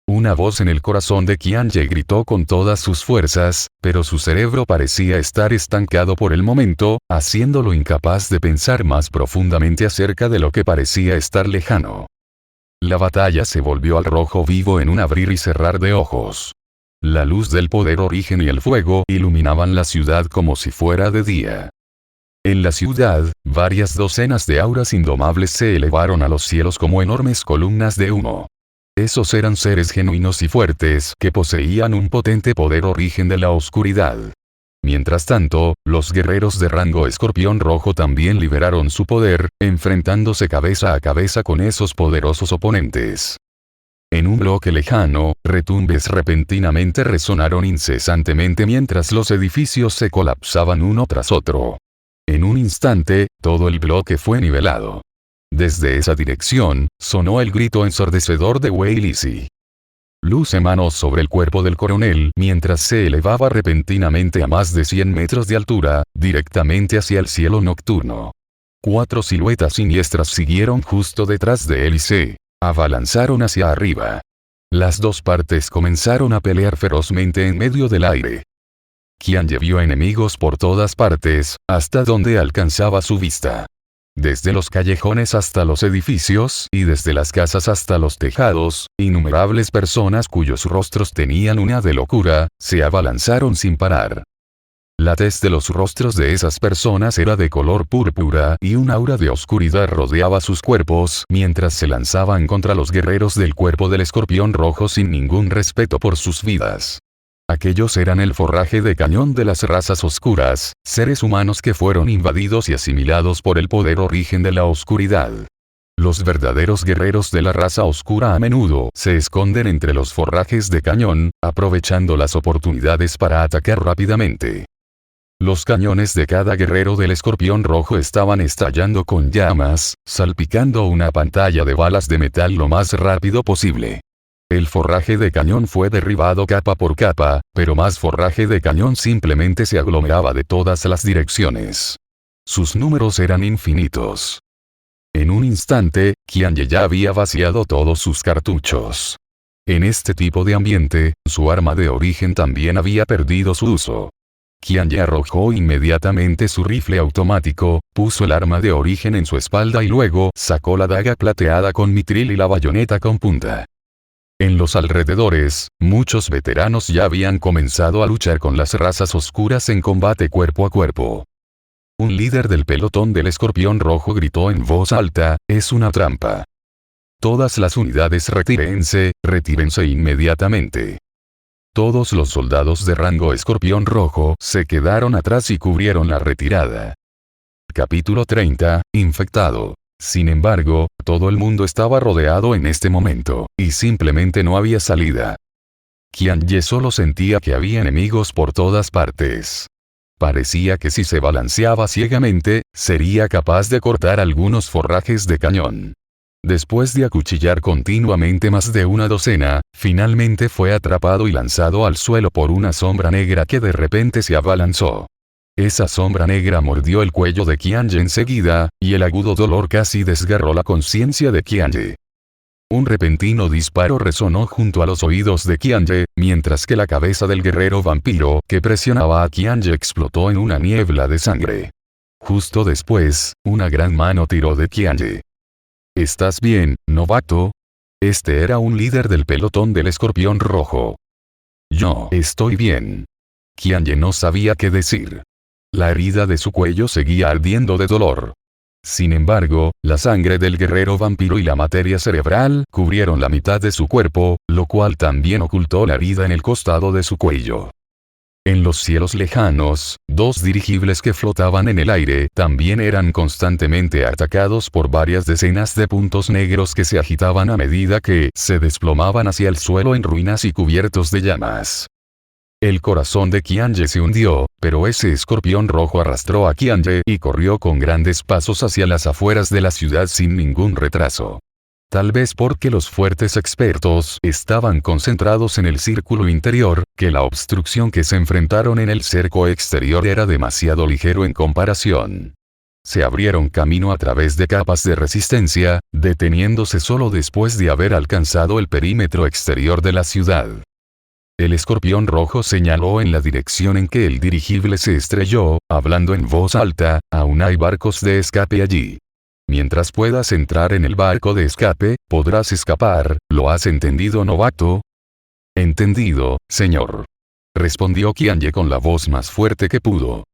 Una voz en el corazón de Qianye gritó con todas sus fuerzas, pero su cerebro parecía estar estancado por el momento, haciéndolo incapaz de pensar más profundamente acerca de lo que parecía estar lejano. La batalla se volvió al rojo vivo en un abrir y cerrar de ojos. La luz del poder origen y el fuego iluminaban la ciudad como si fuera de día. En la ciudad, varias docenas de auras indomables se elevaron a los cielos como enormes columnas de humo. Esos eran seres genuinos y fuertes que poseían un potente poder origen de la oscuridad. Mientras tanto, los guerreros de rango Escorpión Rojo también liberaron su poder, enfrentándose cabeza a cabeza con esos poderosos oponentes. En un bloque lejano, retumbes repentinamente resonaron incesantemente mientras los edificios se colapsaban uno tras otro. En un instante, todo el bloque fue nivelado. Desde esa dirección, sonó el grito ensordecedor de Wei Lisi. Luz emanó sobre el cuerpo del coronel mientras se elevaba repentinamente a más de 100 metros de altura, directamente hacia el cielo nocturno. 4 siluetas siniestras siguieron justo detrás de él y se abalanzaron hacia arriba. Las 2 partes comenzaron a pelear ferozmente en medio del aire. Qianye vio enemigos por todas partes, hasta donde alcanzaba su vista. Desde los callejones hasta los edificios y desde las casas hasta los tejados, innumerables personas cuyos rostros tenían una de locura, se abalanzaron sin parar. La tez de los rostros de esas personas era de color púrpura y un aura de oscuridad rodeaba sus cuerpos mientras se lanzaban contra los guerreros del cuerpo del Escorpión Rojo sin ningún respeto por sus vidas. Aquellos eran el forraje de cañón de las razas oscuras, seres humanos que fueron invadidos y asimilados por el poder origen de la oscuridad. Los verdaderos guerreros de la raza oscura a menudo se esconden entre los forrajes de cañón, aprovechando las oportunidades para atacar rápidamente. Los cañones de cada guerrero del Escorpión Rojo estaban estallando con llamas, salpicando una pantalla de balas de metal lo más rápido posible. El forraje de cañón fue derribado capa por capa, pero más forraje de cañón simplemente se aglomeraba de todas las direcciones. Sus números eran infinitos. En un instante, Qianye ya había vaciado todos sus cartuchos. En este tipo de ambiente, su arma de origen también había perdido su uso. Qianye arrojó inmediatamente su rifle automático, puso el arma de origen en su espalda y luego sacó la daga plateada con mitril y la bayoneta con punta. En los alrededores, muchos veteranos ya habían comenzado a luchar con las razas oscuras en combate cuerpo a cuerpo. Un líder del pelotón del Escorpión Rojo gritó en voz alta, «Es una trampa. Todas las unidades retírense inmediatamente». Todos los soldados de rango Escorpión Rojo se quedaron atrás y cubrieron la retirada. Capítulo 30, Infectado. Sin embargo, todo el mundo estaba rodeado en este momento, y simplemente no había salida. Qianye solo sentía que había enemigos por todas partes. Parecía que si se balanceaba ciegamente, sería capaz de cortar algunos forrajes de cañón. Después de acuchillar continuamente más de una docena, finalmente fue atrapado y lanzado al suelo por una sombra negra que de repente se abalanzó. Esa sombra negra mordió el cuello de Qianye enseguida, y el agudo dolor casi desgarró la conciencia de Qianye. Un repentino disparo resonó junto a los oídos de Qianye, mientras que la cabeza del guerrero vampiro que presionaba a Qianye explotó en una niebla de sangre. Justo después, una gran mano tiró de Qianye. «¿Estás bien, novato?» Este era un líder del pelotón del Escorpión Rojo. «Yo estoy bien». Qianye no sabía qué decir. La herida de su cuello seguía ardiendo de dolor. Sin embargo, la sangre del guerrero vampiro y la materia cerebral cubrieron la mitad de su cuerpo, lo cual también ocultó la herida en el costado de su cuello. En los cielos lejanos, dos dirigibles que flotaban en el aire también eran constantemente atacados por varias decenas de puntos negros que se agitaban a medida que se desplomaban hacia el suelo en ruinas y cubiertos de llamas. El corazón de Qianye se hundió, pero ese escorpión rojo arrastró a Qianye y corrió con grandes pasos hacia las afueras de la ciudad sin ningún retraso. Tal vez porque los fuertes expertos estaban concentrados en el círculo interior, que la obstrucción que se enfrentaron en el cerco exterior era demasiado ligero en comparación. Se abrieron camino a través de capas de resistencia, deteniéndose solo después de haber alcanzado el perímetro exterior de la ciudad. El escorpión rojo señaló en la dirección en que el dirigible se estrelló, hablando en voz alta: aún hay barcos de escape allí. Mientras puedas entrar en el barco de escape, podrás escapar. ¿Lo has entendido, novato? Entendido, señor. Respondió Qianye con la voz más fuerte que pudo.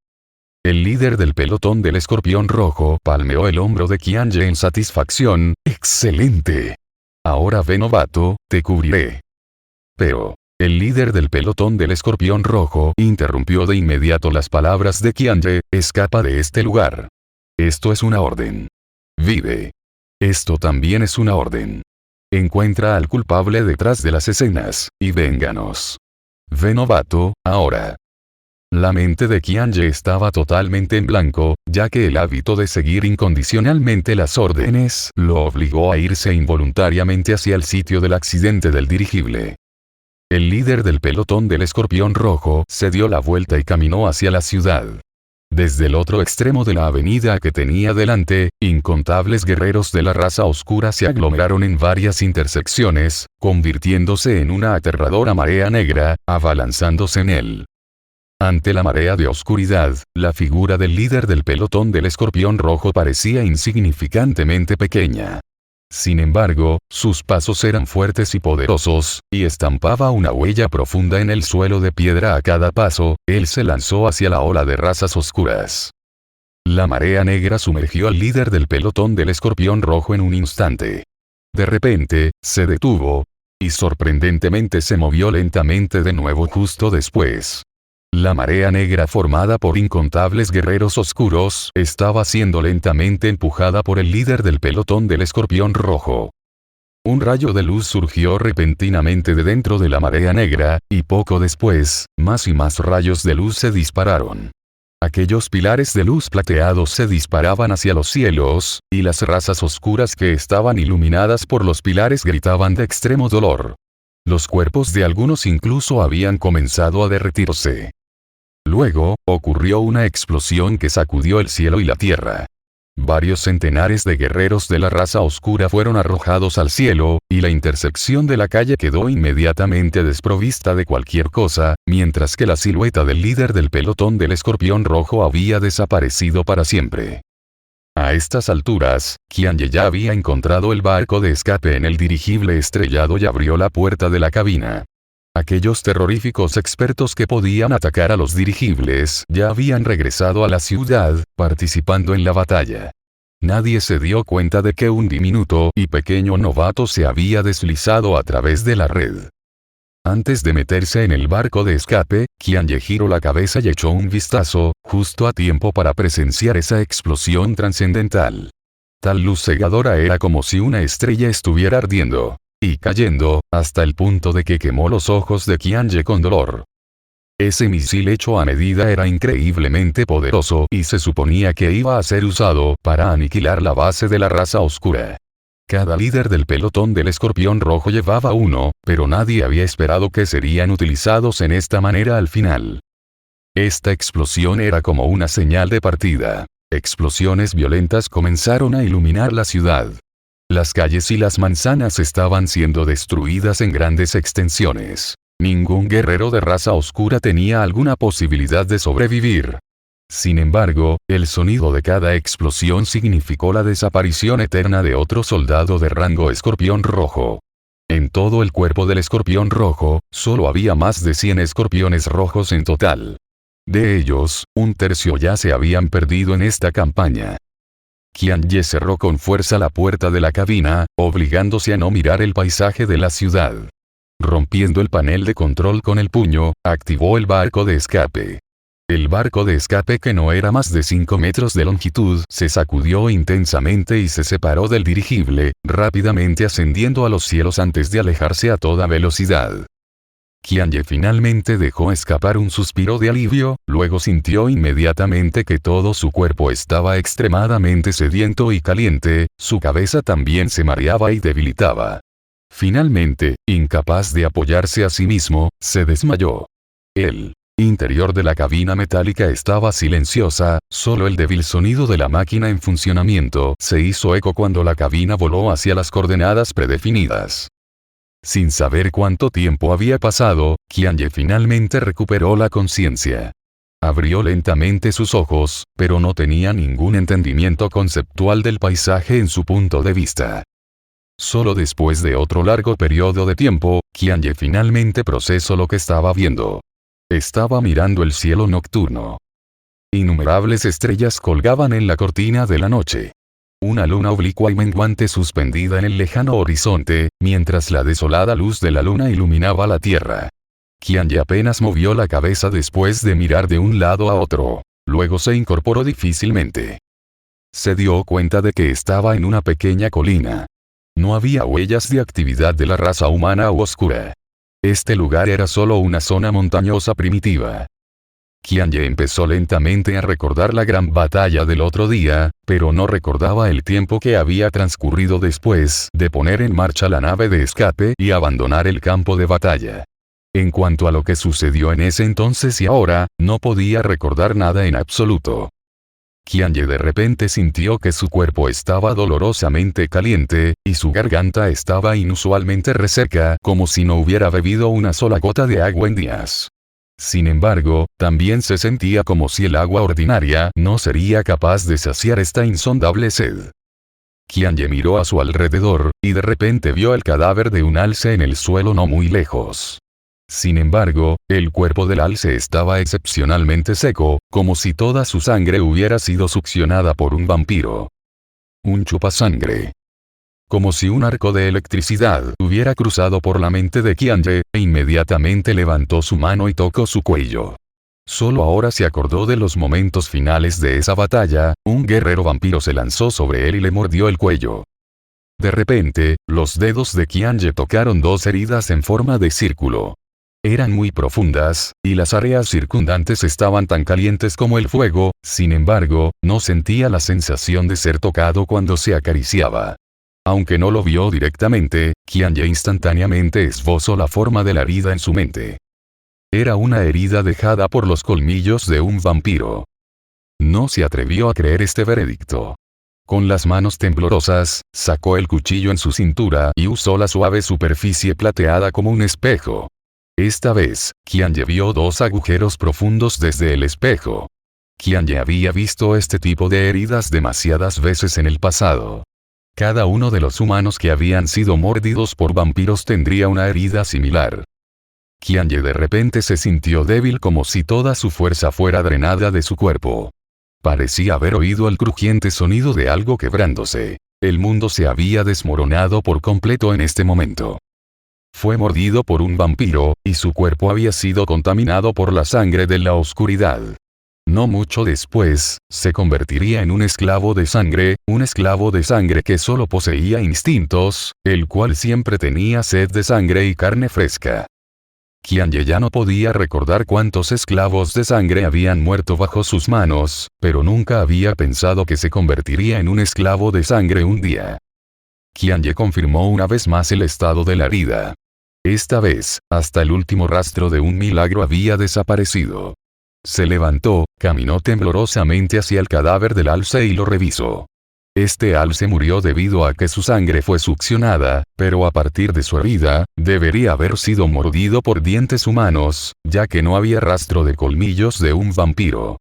El líder del pelotón del escorpión rojo palmeó el hombro de Qianye en satisfacción. ¡Excelente! Ahora ve, novato, te cubriré. Pero el líder del pelotón del escorpión rojo interrumpió de inmediato las palabras de Qianye: escapa de este lugar. Esto es una orden. Vive. Esto también es una orden. Encuentra al culpable detrás de las escenas, y vénganos. Ve, novato, ahora. La mente de Qianye estaba totalmente en blanco, ya que el hábito de seguir incondicionalmente las órdenes lo obligó a irse involuntariamente hacia el sitio del accidente del dirigible. El líder del pelotón del escorpión rojo se dio la vuelta y caminó hacia la ciudad. Desde el otro extremo de la avenida que tenía delante, incontables guerreros de la raza oscura se aglomeraron en varias intersecciones, convirtiéndose en una aterradora marea negra, abalanzándose en él. Ante la marea de oscuridad, la figura del líder del pelotón del escorpión rojo parecía insignificantemente pequeña. Sin embargo, sus pasos eran fuertes y poderosos, y estampaba una huella profunda en el suelo de piedra a cada paso. Él se lanzó hacia la ola de razas oscuras. La marea negra sumergió al líder del pelotón del escorpión rojo en un instante. De repente, se detuvo, y sorprendentemente se movió lentamente de nuevo justo después. La marea negra formada por incontables guerreros oscuros estaba siendo lentamente empujada por el líder del pelotón del escorpión rojo. Un rayo de luz surgió repentinamente de dentro de la marea negra, y poco después, más y más rayos de luz se dispararon. Aquellos pilares de luz plateados se disparaban hacia los cielos, y las razas oscuras que estaban iluminadas por los pilares gritaban de extremo dolor. Los cuerpos de algunos incluso habían comenzado a derretirse. Luego, ocurrió una explosión que sacudió el cielo y la tierra. Varios centenares de guerreros de la raza oscura fueron arrojados al cielo, y la intersección de la calle quedó inmediatamente desprovista de cualquier cosa, mientras que la silueta del líder del pelotón del escorpión rojo había desaparecido para siempre. A estas alturas, Qianye ya había encontrado el barco de escape en el dirigible estrellado y abrió la puerta de la cabina. Aquellos terroríficos expertos que podían atacar a los dirigibles ya habían regresado a la ciudad, participando en la batalla. Nadie se dio cuenta de que un diminuto y pequeño novato se había deslizado a través de la red. Antes de meterse en el barco de escape, Qianye giró la cabeza y echó un vistazo, justo a tiempo para presenciar esa explosión trascendental. Tal luz cegadora era como si una estrella estuviera ardiendo y cayendo, hasta el punto de que quemó los ojos de Qianye con dolor. Ese misil hecho a medida era increíblemente poderoso y se suponía que iba a ser usado para aniquilar la base de la raza oscura. Cada líder del pelotón del escorpión rojo llevaba uno, pero nadie había esperado que serían utilizados en esta manera al final. Esta explosión era como una señal de partida. Explosiones violentas comenzaron a iluminar la ciudad. Las calles y las manzanas estaban siendo destruidas en grandes extensiones. Ningún guerrero de raza oscura tenía alguna posibilidad de sobrevivir. Sin embargo, el sonido de cada explosión significó la desaparición eterna de otro soldado de rango escorpión rojo. En todo el cuerpo del escorpión rojo, solo había más de 100 escorpiones rojos en total. De ellos, un tercio ya se habían perdido en esta campaña. Qianye cerró con fuerza la puerta de la cabina, obligándose a no mirar el paisaje de la ciudad. Rompiendo el panel de control con el puño, activó el barco de escape. El barco de escape, que no era más de 5 metros de longitud, se sacudió intensamente y se separó del dirigible, rápidamente ascendiendo a los cielos antes de alejarse a toda velocidad. Qianye finalmente dejó escapar un suspiro de alivio, luego sintió inmediatamente que todo su cuerpo estaba extremadamente sediento y caliente, su cabeza también se mareaba y debilitaba. Finalmente, incapaz de apoyarse a sí mismo, se desmayó. El interior de la cabina metálica estaba silenciosa, solo el débil sonido de la máquina en funcionamiento se hizo eco cuando la cabina voló hacia las coordenadas predefinidas. Sin saber cuánto tiempo había pasado, Qianye finalmente recuperó la conciencia. Abrió lentamente sus ojos, pero no tenía ningún entendimiento conceptual del paisaje en su punto de vista. Solo después de otro largo periodo de tiempo, Qianye finalmente procesó lo que estaba viendo. Estaba mirando el cielo nocturno. Innumerables estrellas colgaban en la cortina de la noche. Una luna oblicua y menguante suspendida en el lejano horizonte, mientras la desolada luz de la luna iluminaba la tierra. Qianye apenas movió la cabeza después de mirar de un lado a otro. Luego se incorporó difícilmente. Se dio cuenta de que estaba en una pequeña colina. No había huellas de actividad de la raza humana u oscura. Este lugar era solo una zona montañosa primitiva. Qianye empezó lentamente a recordar la gran batalla del otro día, pero no recordaba el tiempo que había transcurrido después de poner en marcha la nave de escape y abandonar el campo de batalla. En cuanto a lo que sucedió en ese entonces y ahora, no podía recordar nada en absoluto. Qianye de repente sintió que su cuerpo estaba dolorosamente caliente, y su garganta estaba inusualmente reseca, como si no hubiera bebido una sola gota de agua en días. Sin embargo, también se sentía como si el agua ordinaria no sería capaz de saciar esta insondable sed. Qianye miró a su alrededor, y de repente vio el cadáver de un alce en el suelo no muy lejos. Sin embargo, el cuerpo del alce estaba excepcionalmente seco, como si toda su sangre hubiera sido succionada por un vampiro. Un chupasangre. Como si un arco de electricidad hubiera cruzado por la mente de Qianye, e inmediatamente levantó su mano y tocó su cuello. Solo ahora se acordó de los momentos finales de esa batalla, un guerrero vampiro se lanzó sobre él y le mordió el cuello. De repente, los dedos de Qianye tocaron dos heridas en forma de círculo. Eran muy profundas, y las áreas circundantes estaban tan calientes como el fuego, sin embargo, no sentía la sensación de ser tocado cuando se acariciaba. Aunque no lo vio directamente, Qianye instantáneamente esbozó la forma de la herida en su mente. Era una herida dejada por los colmillos de un vampiro. No se atrevió a creer este veredicto. Con las manos temblorosas, sacó el cuchillo en su cintura y usó la suave superficie plateada como un espejo. Esta vez, Qianye vio dos agujeros profundos desde el espejo. Qianye había visto este tipo de heridas demasiadas veces en el pasado. Cada uno de los humanos que habían sido mordidos por vampiros tendría una herida similar. Qianye de repente se sintió débil, como si toda su fuerza fuera drenada de su cuerpo. Parecía haber oído el crujiente sonido de algo quebrándose. El mundo se había desmoronado por completo en este momento. Fue mordido por un vampiro, y su cuerpo había sido contaminado por la sangre de la oscuridad. No mucho después, se convertiría en un esclavo de sangre, un esclavo de sangre que solo poseía instintos, el cual siempre tenía sed de sangre y carne fresca. Qianye ya no podía recordar cuántos esclavos de sangre habían muerto bajo sus manos, pero nunca había pensado que se convertiría en un esclavo de sangre un día. Qianye confirmó una vez más el estado de la herida. Esta vez, hasta el último rastro de un milagro había desaparecido. Se levantó, caminó temblorosamente hacia el cadáver del alce y lo revisó. Este alce murió debido a que su sangre fue succionada, pero a partir de su herida, debería haber sido mordido por dientes humanos, ya que no había rastro de colmillos de un vampiro.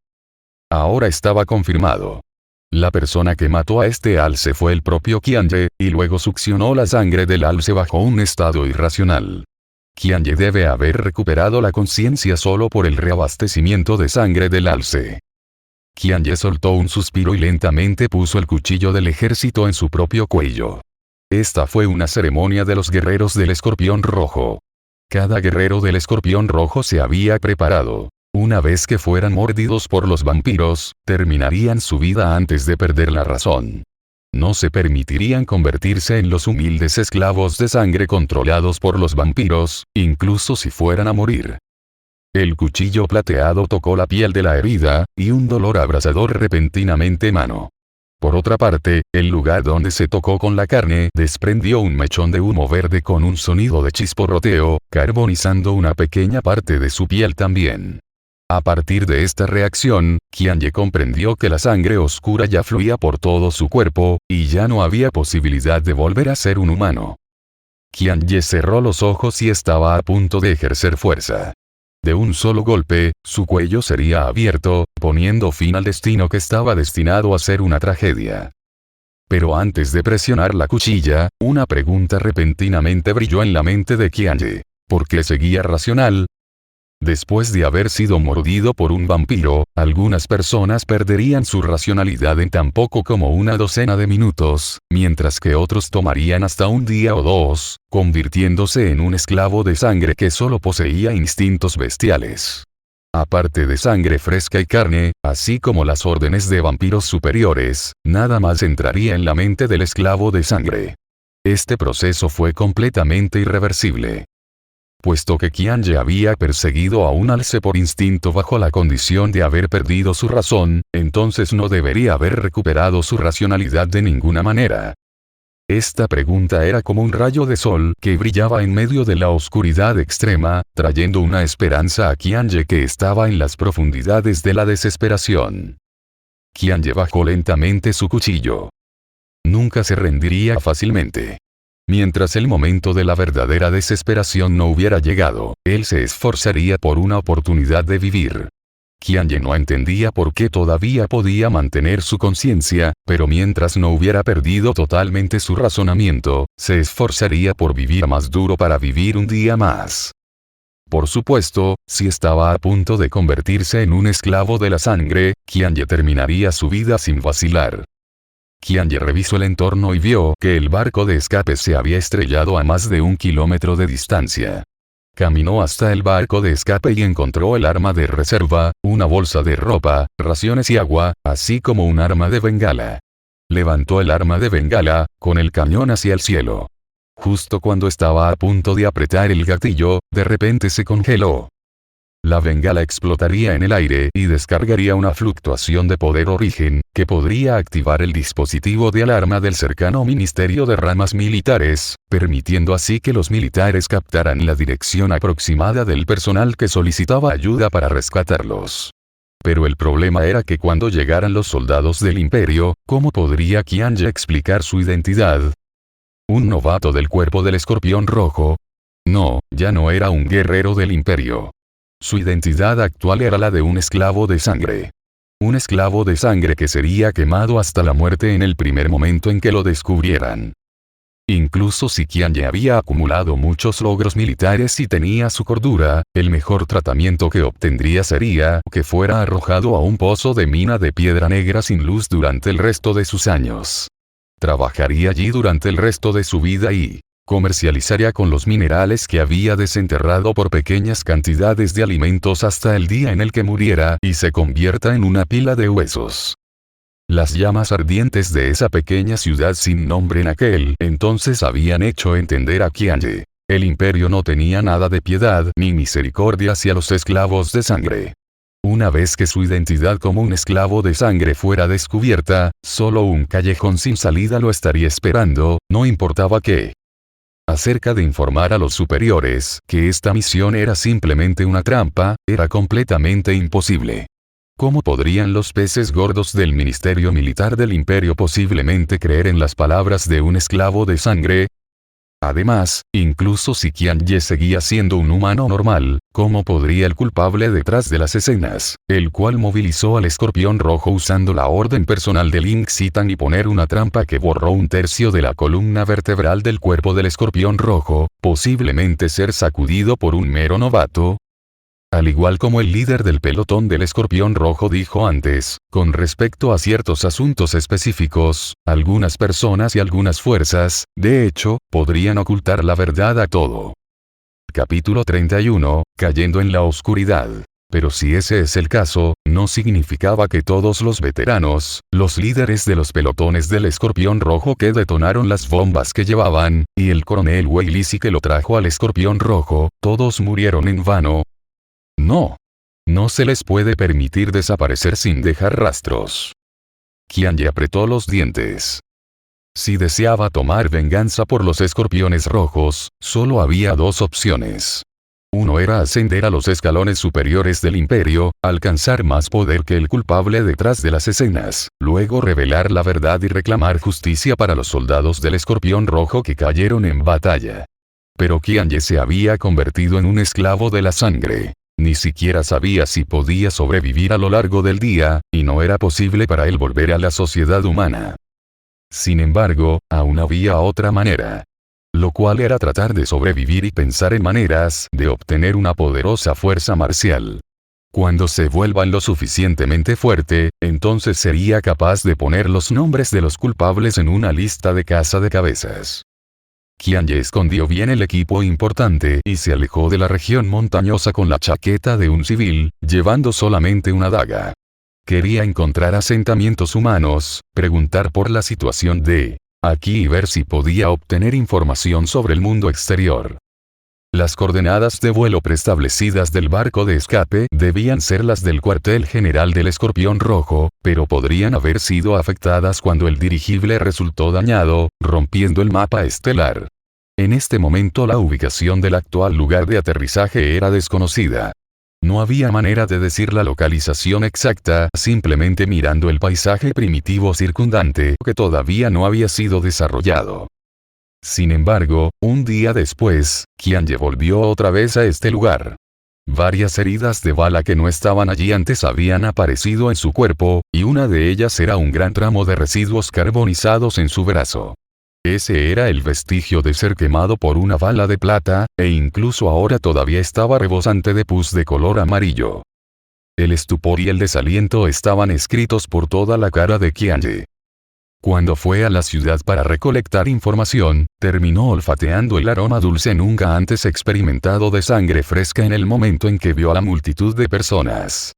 Ahora estaba confirmado. La persona que mató a este alce fue el propio Qianye, y luego succionó la sangre del alce bajo un estado irracional. Qianye debe haber recuperado la conciencia solo por el reabastecimiento de sangre del alce. Qianye soltó un suspiro y lentamente puso el cuchillo del ejército en su propio cuello. Esta fue una ceremonia de los guerreros del Escorpión Rojo. Cada guerrero del Escorpión Rojo se había preparado. Una vez que fueran mordidos por los vampiros, terminarían su vida antes de perder la razón. No se permitirían convertirse en los humildes esclavos de sangre controlados por los vampiros, incluso si fueran a morir. El cuchillo plateado tocó la piel de la herida, y un dolor abrasador repentinamente emanó. Por otra parte, el lugar donde se tocó con la carne desprendió un mechón de humo verde con un sonido de chisporroteo, carbonizando una pequeña parte de su piel también. A partir de esta reacción, Qianye comprendió que la sangre oscura ya fluía por todo su cuerpo, y ya no había posibilidad de volver a ser un humano. Qianye cerró los ojos y estaba a punto de ejercer fuerza. De un solo golpe, su cuello sería abierto, poniendo fin al destino que estaba destinado a ser una tragedia. Pero antes de presionar la cuchilla, una pregunta repentinamente brilló en la mente de Qianye. ¿Por qué seguía racional? Después de haber sido mordido por un vampiro, algunas personas perderían su racionalidad en tan poco como una docena de minutos, mientras que otros tomarían hasta un día o dos, convirtiéndose en un esclavo de sangre que solo poseía instintos bestiales. Aparte de sangre fresca y carne, así como las órdenes de vampiros superiores, nada más entraría en la mente del esclavo de sangre. Este proceso fue completamente irreversible. Puesto que Qianye había perseguido a un alce por instinto bajo la condición de haber perdido su razón, entonces no debería haber recuperado su racionalidad de ninguna manera. Esta pregunta era como un rayo de sol que brillaba en medio de la oscuridad extrema, trayendo una esperanza a Qianye que estaba en las profundidades de la desesperación. Qianye bajó lentamente su cuchillo. Nunca se rendiría fácilmente. Mientras el momento de la verdadera desesperación no hubiera llegado, él se esforzaría por una oportunidad de vivir. Qianye no entendía por qué todavía podía mantener su conciencia, pero mientras no hubiera perdido totalmente su razonamiento, se esforzaría por vivir más duro para vivir un día más. Por supuesto, si estaba a punto de convertirse en un esclavo de la sangre, Qianye terminaría su vida sin vacilar. Qianye revisó el entorno y vio que el barco de escape se había estrellado a más de 1 kilómetro de distancia. Caminó hasta el barco de escape y encontró el arma de reserva, una bolsa de ropa, raciones y agua, así como un arma de bengala. Levantó el arma de bengala, con el cañón hacia el cielo. Justo cuando estaba a punto de apretar el gatillo, de repente se congeló. La bengala explotaría en el aire y descargaría una fluctuación de poder origen, que podría activar el dispositivo de alarma del cercano Ministerio de Ramas Militares, permitiendo así que los militares captaran la dirección aproximada del personal que solicitaba ayuda para rescatarlos. Pero el problema era que cuando llegaran los soldados del Imperio, ¿cómo podría Qianye explicar su identidad? ¿Un novato del cuerpo del Escorpión Rojo? No, ya no era un guerrero del Imperio. Su identidad actual era la de un esclavo de sangre. Un esclavo de sangre que sería quemado hasta la muerte en el primer momento en que lo descubrieran. Incluso si Qianye había acumulado muchos logros militares y tenía su cordura, el mejor tratamiento que obtendría sería que fuera arrojado a un pozo de mina de piedra negra sin luz durante el resto de sus años. Trabajaría allí durante el resto de su vida y comercializaría con los minerales que había desenterrado por pequeñas cantidades de alimentos hasta el día en el que muriera y se convierta en una pila de huesos. Las llamas ardientes de esa pequeña ciudad sin nombre en aquel entonces habían hecho entender a Qianye. El Imperio no tenía nada de piedad ni misericordia hacia los esclavos de sangre. Una vez que su identidad como un esclavo de sangre fuera descubierta, solo un callejón sin salida lo estaría esperando, no importaba qué. Acerca de informar a los superiores que esta misión era simplemente una trampa, era completamente imposible. ¿Cómo podrían los peces gordos del Ministerio Militar del Imperio posiblemente creer en las palabras de un esclavo de sangre? Además, incluso si Qianye seguía siendo un humano normal, ¿cómo podría el culpable detrás de las escenas, el cual movilizó al escorpión rojo usando la orden personal de Lin Xitan y poner una trampa que borró un tercio de la columna vertebral del cuerpo del escorpión rojo, posiblemente ser sacudido por un mero novato? Al igual como el líder del pelotón del escorpión rojo dijo antes, con respecto a ciertos asuntos específicos, algunas personas y algunas fuerzas, de hecho, podrían ocultar la verdad a todo. Capítulo 31, cayendo en la oscuridad. Pero si ese es el caso, no significaba que todos los veteranos, los líderes de los pelotones del escorpión rojo que detonaron las bombas que llevaban, y el coronel Wei Lisi que lo trajo al escorpión rojo, todos murieron en vano. No. No se les puede permitir desaparecer sin dejar rastros. Qianye apretó los dientes. Si deseaba tomar venganza por los escorpiones rojos, solo había dos opciones. Uno era ascender a los escalones superiores del imperio, alcanzar más poder que el culpable detrás de las escenas, luego revelar la verdad y reclamar justicia para los soldados del escorpión rojo que cayeron en batalla. Pero Qianye se había convertido en un esclavo de la sangre. Ni siquiera sabía si podía sobrevivir a lo largo del día, y no era posible para él volver a la sociedad humana. Sin embargo, aún había otra manera. Lo cual era tratar de sobrevivir y pensar en maneras de obtener una poderosa fuerza marcial. Cuando se vuelva lo suficientemente fuerte, entonces sería capaz de poner los nombres de los culpables en una lista de caza de cabezas. Qianye escondió bien el equipo importante y se alejó de la región montañosa con la chaqueta de un civil, llevando solamente una daga. Quería encontrar asentamientos humanos, preguntar por la situación de aquí y ver si podía obtener información sobre el mundo exterior. Las coordenadas de vuelo preestablecidas del barco de escape debían ser las del cuartel general del Escorpión Rojo, pero podrían haber sido afectadas cuando el dirigible resultó dañado, rompiendo el mapa estelar. En este momento la ubicación del actual lugar de aterrizaje era desconocida. No había manera de decir la localización exacta simplemente mirando el paisaje primitivo circundante que todavía no había sido desarrollado. Sin embargo, un día después, Qianye volvió otra vez a este lugar. Varias heridas de bala que no estaban allí antes habían aparecido en su cuerpo, y una de ellas era un gran tramo de residuos carbonizados en su brazo. Ese era el vestigio de ser quemado por una bala de plata, e incluso ahora todavía estaba rebosante de pus de color amarillo. El estupor y el desaliento estaban escritos por toda la cara de Qianye. Cuando fue a la ciudad para recolectar información, terminó olfateando el aroma dulce nunca antes experimentado de sangre fresca en el momento en que vio a la multitud de personas.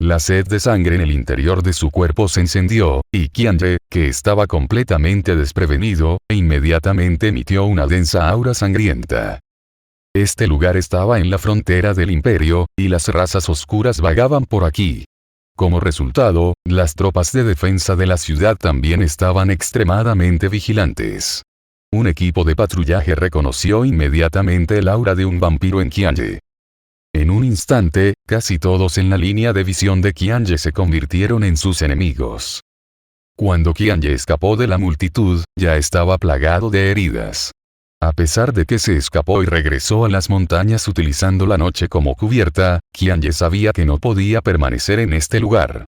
La sed de sangre en el interior de su cuerpo se encendió, y Qianye, que estaba completamente desprevenido, inmediatamente emitió una densa aura sangrienta. Este lugar estaba en la frontera del imperio, y las razas oscuras vagaban por aquí. Como resultado, las tropas de defensa de la ciudad también estaban extremadamente vigilantes. Un equipo de patrullaje reconoció inmediatamente el aura de un vampiro en Qianye. En un instante, casi todos en la línea de visión de Qianye se convirtieron en sus enemigos. Cuando Qianye escapó de la multitud, ya estaba plagado de heridas. A pesar de que se escapó y regresó a las montañas utilizando la noche como cubierta, Qianye sabía que no podía permanecer en este lugar.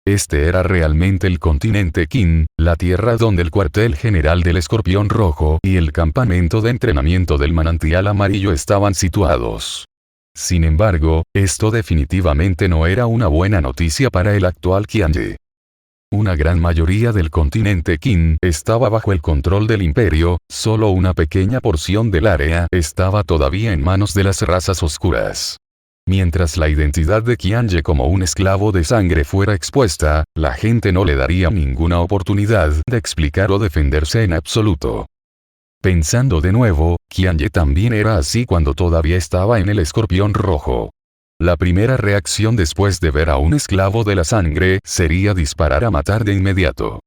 Este era realmente el continente Qin, la tierra donde el cuartel general del Escorpión Rojo y el campamento de entrenamiento del manantial amarillo estaban situados. Sin embargo, esto definitivamente no era una buena noticia para el actual Qianye. Una gran mayoría del continente Qin estaba bajo el control del imperio, solo una pequeña porción del área estaba todavía en manos de las razas oscuras. Mientras la identidad de Qianye como un esclavo de sangre fuera expuesta, la gente no le daría ninguna oportunidad de explicar o defenderse en absoluto. Pensando de nuevo, Qianye también era así cuando todavía estaba en el Escorpión Rojo. La primera reacción después de ver a un esclavo de la sangre sería disparar a matar de inmediato.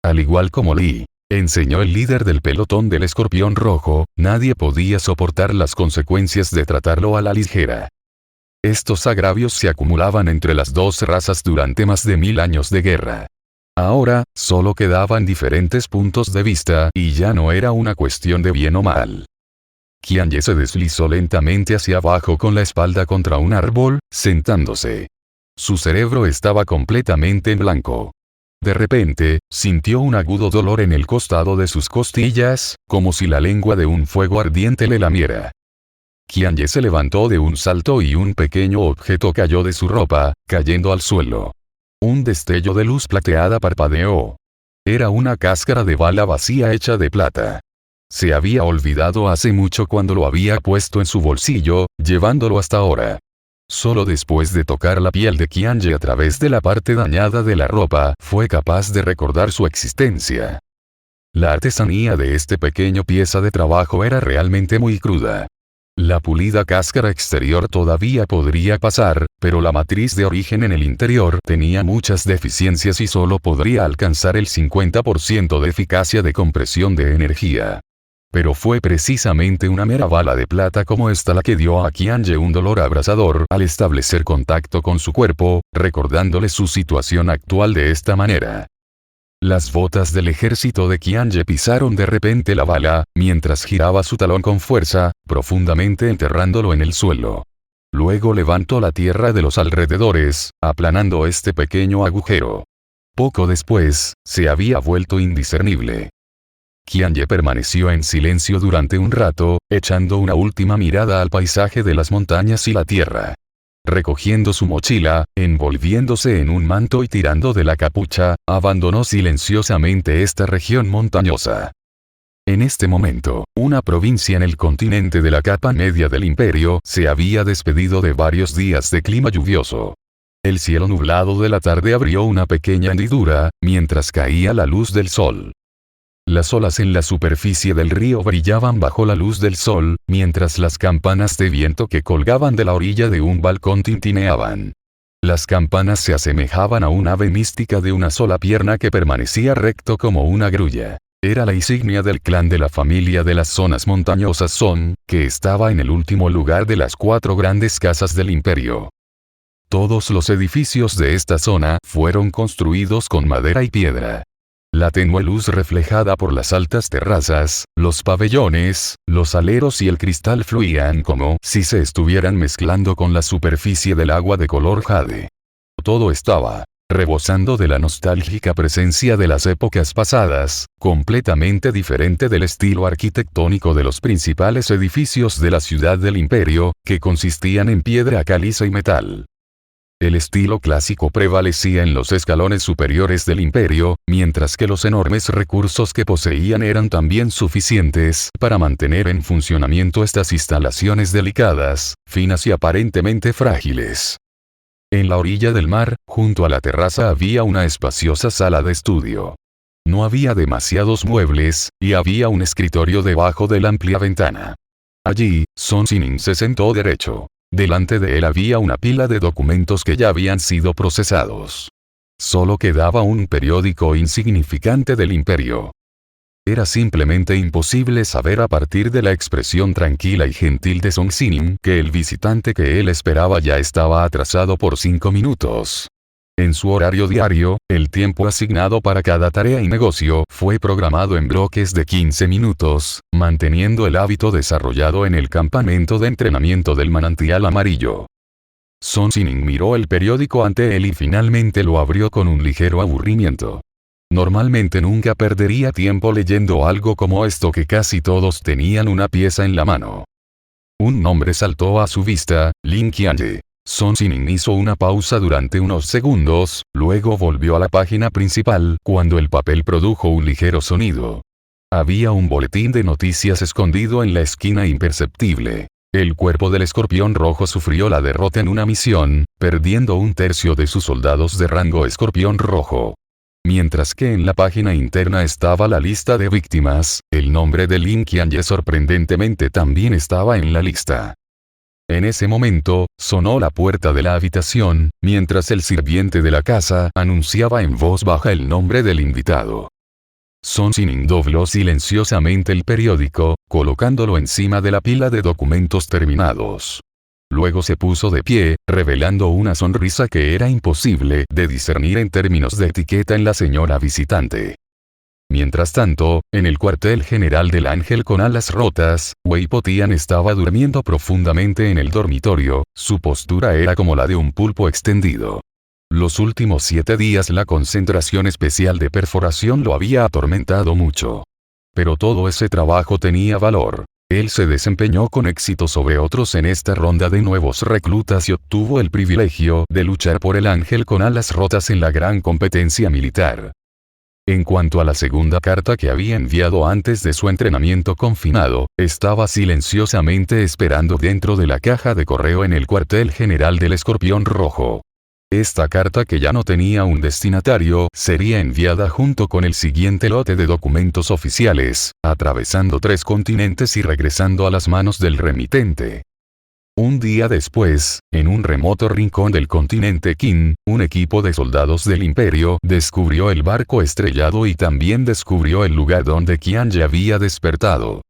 Al igual como Li enseñó el líder del pelotón del Escorpión Rojo, nadie podía soportar las consecuencias de tratarlo a la ligera. Estos agravios se acumulaban entre las dos razas durante más de 1000 años de guerra. Ahora, solo quedaban diferentes puntos de vista y ya no era una cuestión de bien o mal. Qianye se deslizó lentamente hacia abajo con la espalda contra un árbol, sentándose. Su cerebro estaba completamente en blanco. De repente, sintió un agudo dolor en el costado de sus costillas, como si la lengua de un fuego ardiente le lamiera. Qianye se levantó de un salto y un pequeño objeto cayó de su ropa, cayendo al suelo. Un destello de luz plateada parpadeó. Era una cáscara de bala vacía hecha de plata. Se había olvidado hace mucho cuando lo había puesto en su bolsillo, llevándolo hasta ahora. Solo después de tocar la piel de Qianye a través de la parte dañada de la ropa, fue capaz de recordar su existencia. La artesanía de este pequeño pieza de trabajo era realmente muy cruda. La pulida cáscara exterior todavía podría pasar, pero la matriz de origen en el interior tenía muchas deficiencias y solo podría alcanzar el 50% de eficacia de compresión de energía. Pero fue precisamente una mera bala de plata como esta la que dio a Qianye un dolor abrasador al establecer contacto con su cuerpo, recordándole su situación actual de esta manera. Las botas del ejército de Qianye pisaron de repente la bala, mientras giraba su talón con fuerza, profundamente enterrándolo en el suelo. Luego levantó la tierra de los alrededores, aplanando este pequeño agujero. Poco después, se había vuelto indiscernible. Qianye permaneció en silencio durante un rato, echando una última mirada al paisaje de las montañas y la tierra. Recogiendo su mochila, envolviéndose en un manto y tirando de la capucha, abandonó silenciosamente esta región montañosa. En este momento, una provincia en el continente de la capa media del imperio se había despedido de varios días de clima lluvioso. El cielo nublado de la tarde abrió una pequeña hendidura, mientras caía la luz del sol. Las olas en la superficie del río brillaban bajo la luz del sol, mientras las campanas de viento que colgaban de la orilla de un balcón tintineaban. Las campanas se asemejaban a un ave mística de una sola pierna que permanecía recto como una grulla. Era la insignia del clan de la familia de las zonas montañosas Son, que estaba en el último lugar de las 4 grandes casas del imperio. Todos los edificios de esta zona fueron construidos con madera y piedra. La tenue luz reflejada por las altas terrazas, los pabellones, los aleros y el cristal fluían como si se estuvieran mezclando con la superficie del agua de color jade. Todo estaba rebosando de la nostálgica presencia de las épocas pasadas, completamente diferente del estilo arquitectónico de los principales edificios de la ciudad del imperio, que consistían en piedra caliza y metal. El estilo clásico prevalecía en los escalones superiores del imperio, mientras que los enormes recursos que poseían eran también suficientes para mantener en funcionamiento estas instalaciones delicadas, finas y aparentemente frágiles. En la orilla del mar, junto a la terraza había una espaciosa sala de estudio. No había demasiados muebles, y había un escritorio debajo de la amplia ventana. Allí, Son Sinin se sentó derecho. Delante de él había una pila de documentos que ya habían sido procesados. Solo quedaba un periódico insignificante del imperio. Era simplemente imposible saber a partir de la expresión tranquila y gentil de Son Sinin que el visitante que él esperaba ya estaba atrasado por 5 minutos. En su horario diario, el tiempo asignado para cada tarea y negocio fue programado en bloques de 15 minutos, manteniendo el hábito desarrollado en el campamento de entrenamiento del manantial amarillo. Son Sinin miró el periódico ante él y finalmente lo abrió con un ligero aburrimiento. Normalmente nunca perdería tiempo leyendo algo como esto que casi todos tenían una pieza en la mano. Un nombre saltó a su vista, Lin Qianye. Son Sinin hizo una pausa durante unos segundos, luego volvió a la página principal, cuando el papel produjo un ligero sonido. Había un boletín de noticias escondido en la esquina imperceptible. El cuerpo del Escorpión Rojo sufrió la derrota en una misión, perdiendo 1/3 de sus soldados de rango Escorpión Rojo. Mientras que en la página interna estaba la lista de víctimas, el nombre de Lin Qianye sorprendentemente también estaba en la lista. En ese momento, sonó la puerta de la habitación, mientras el sirviente de la casa anunciaba en voz baja el nombre del invitado. Son Sinin dobló silenciosamente el periódico, colocándolo encima de la pila de documentos terminados. Luego se puso de pie, revelando una sonrisa que era imposible de discernir en términos de etiqueta en la señora visitante. Mientras tanto, en el cuartel general del Ángel con alas rotas, Wei Potian estaba durmiendo profundamente en el dormitorio, su postura era como la de un pulpo extendido. Los últimos 7 días la concentración especial de perforación lo había atormentado mucho. Pero todo ese trabajo tenía valor. Él se desempeñó con éxito sobre otros en esta ronda de nuevos reclutas y obtuvo el privilegio de luchar por el Ángel con alas rotas en la gran competencia militar. En cuanto a la segunda carta que había enviado antes de su entrenamiento confinado, estaba silenciosamente esperando dentro de la caja de correo en el cuartel general del Escorpión Rojo. Esta carta, que ya no tenía un destinatario, sería enviada junto con el siguiente lote de documentos oficiales, atravesando 3 continentes y regresando a las manos del remitente. Un día después, en un remoto rincón del continente Qin, un equipo de soldados del Imperio descubrió el barco estrellado y también descubrió el lugar donde Qianye había despertado.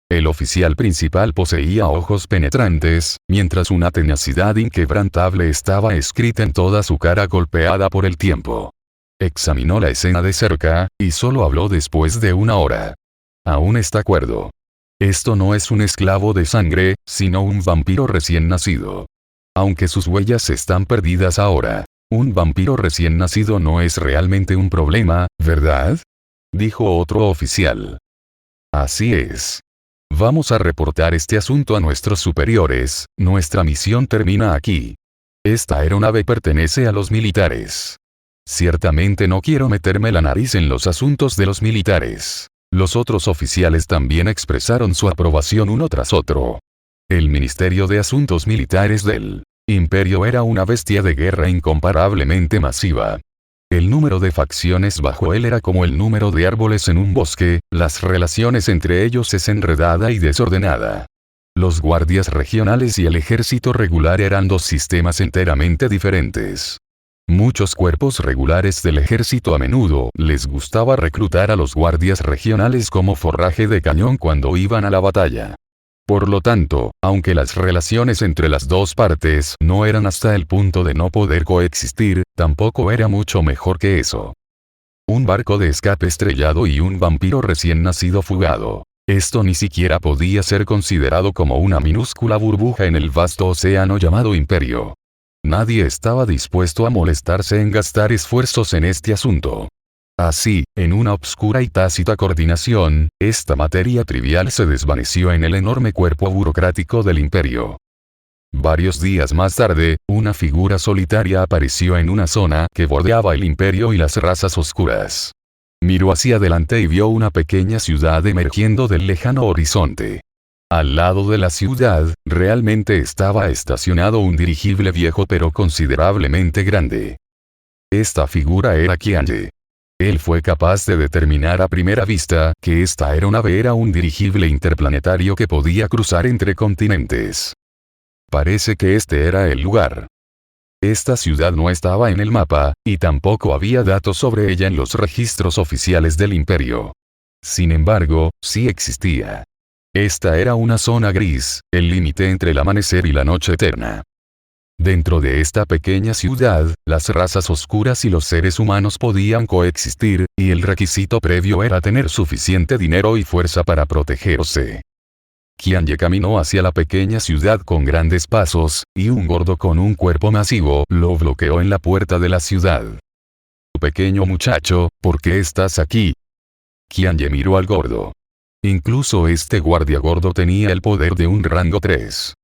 El oficial principal poseía ojos penetrantes, mientras una tenacidad inquebrantable estaba escrita en toda su cara golpeada por el tiempo. Examinó la escena de cerca, y solo habló después de 1 hora. Aún está cuerdo. Esto no es un esclavo de sangre, sino un vampiro recién nacido. Aunque sus huellas están perdidas ahora, un vampiro recién nacido no es realmente un problema, ¿verdad?, dijo otro oficial. Así es. Vamos a reportar este asunto a nuestros superiores, nuestra misión termina aquí. Esta aeronave pertenece a los militares. Ciertamente no quiero meterme la nariz en los asuntos de los militares. Los otros oficiales también expresaron su aprobación uno tras otro. El Ministerio de Asuntos Militares del Imperio era una bestia de guerra incomparablemente masiva. El número de facciones bajo él era como el número de árboles en un bosque, las relaciones entre ellos es enredada y desordenada. Los guardias regionales y el ejército regular eran 2 sistemas enteramente diferentes. Muchos cuerpos regulares del ejército a menudo les gustaba reclutar a los guardias regionales como forraje de cañón cuando iban a la batalla. Por lo tanto, aunque las relaciones entre las 2 partes no eran hasta el punto de no poder coexistir, tampoco era mucho mejor que eso. Un barco de escape estrellado y un vampiro recién nacido fugado. Esto ni siquiera podía ser considerado como una minúscula burbuja en el vasto océano llamado Imperio. Nadie estaba dispuesto a molestarse en gastar esfuerzos en este asunto. Así, en una obscura y tácita coordinación, esta materia trivial se desvaneció en el enorme cuerpo burocrático del Imperio. Varios días más tarde, una figura solitaria apareció en una zona que bordeaba el Imperio y las razas oscuras. Miró hacia adelante y vio una pequeña ciudad emergiendo del lejano horizonte. Al lado de la ciudad, realmente estaba estacionado un dirigible viejo pero considerablemente grande. Esta figura era Qianye. Él fue capaz de determinar a primera vista que esta aeronave era un dirigible interplanetario que podía cruzar entre continentes. Parece que este era el lugar. Esta ciudad no estaba en el mapa, y tampoco había datos sobre ella en los registros oficiales del Imperio. Sin embargo, sí existía. Esta era una zona gris, el límite entre el amanecer y la noche eterna. Dentro de esta pequeña ciudad, las razas oscuras y los seres humanos podían coexistir, y el requisito previo era tener suficiente dinero y fuerza para protegerse. Qianye caminó hacia la pequeña ciudad con grandes pasos, y un gordo con un cuerpo masivo lo bloqueó en la puerta de la ciudad. «Pequeño muchacho, ¿por qué estás aquí?», Qianye miró al gordo. Incluso este guardia gordo tenía el poder de un rango 3.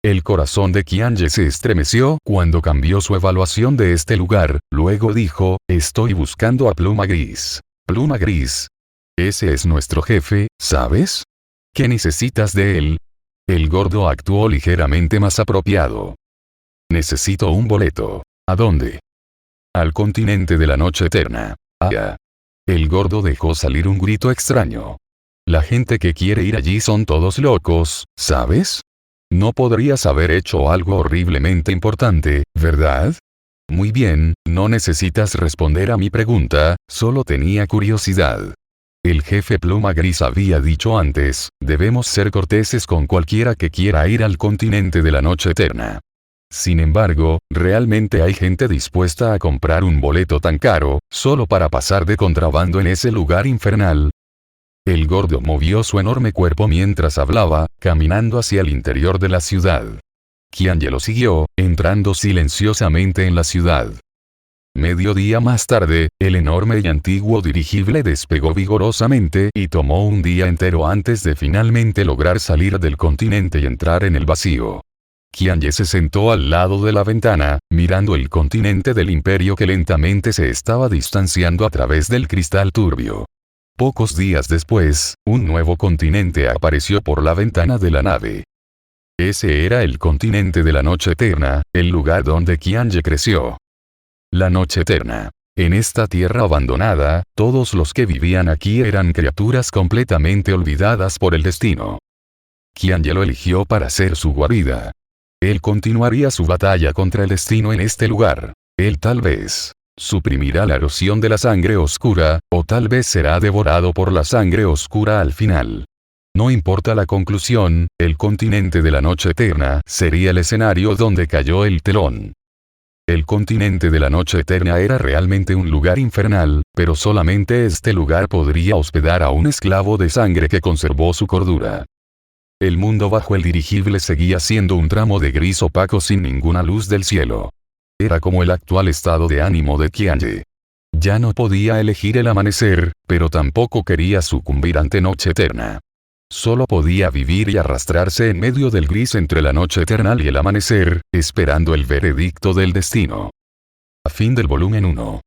El corazón de Qianye se estremeció cuando cambió su evaluación de este lugar, luego dijo, «Estoy buscando a Pluma Gris». «Pluma Gris. Ese es nuestro jefe, ¿sabes? ¿Qué necesitas de él?». El gordo actuó ligeramente más apropiado. «Necesito un boleto». «¿A dónde?». «Al continente de la noche eterna». «Ah». El gordo dejó salir un grito extraño. «La gente que quiere ir allí son todos locos, ¿sabes? No podrías haber hecho algo horriblemente importante, ¿verdad?». «Muy bien, no necesitas responder a mi pregunta, solo tenía curiosidad». El jefe Pluma Gris había dicho antes, debemos ser corteses con cualquiera que quiera ir al continente de la noche eterna. Sin embargo, ¿realmente hay gente dispuesta a comprar un boleto tan caro, solo para pasar de contrabando en ese lugar infernal? El gordo movió su enorme cuerpo mientras hablaba, caminando hacia el interior de la ciudad. Qianye lo siguió, entrando silenciosamente en la ciudad. Mediodía más tarde, el enorme y antiguo dirigible despegó vigorosamente y tomó un día entero antes de finalmente lograr salir del continente y entrar en el vacío. Qianye se sentó al lado de la ventana, mirando el continente del imperio que lentamente se estaba distanciando a través del cristal turbio. Pocos días después, un nuevo continente apareció por la ventana de la nave. Ese era el continente de la Noche Eterna, el lugar donde Qianye creció. La Noche Eterna. En esta tierra abandonada, todos los que vivían aquí eran criaturas completamente olvidadas por el destino. Qianye lo eligió para ser su guarida. Él continuaría su batalla contra el destino en este lugar. Él tal vez suprimirá la erosión de la sangre oscura, o tal vez será devorado por la sangre oscura al final. No importa la conclusión, el continente de la Noche Eterna sería el escenario donde cayó el telón. El continente de la Noche Eterna era realmente un lugar infernal, pero solamente este lugar podría hospedar a un esclavo de sangre que conservó su cordura. El mundo bajo el dirigible seguía siendo un tramo de gris opaco sin ninguna luz del cielo. Era como el actual estado de ánimo de Qianye. Ya no podía elegir el amanecer, pero tampoco quería sucumbir ante Noche Eterna. Solo podía vivir y arrastrarse en medio del gris entre la noche eternal y el amanecer, esperando el veredicto del destino. A fin del volumen 1.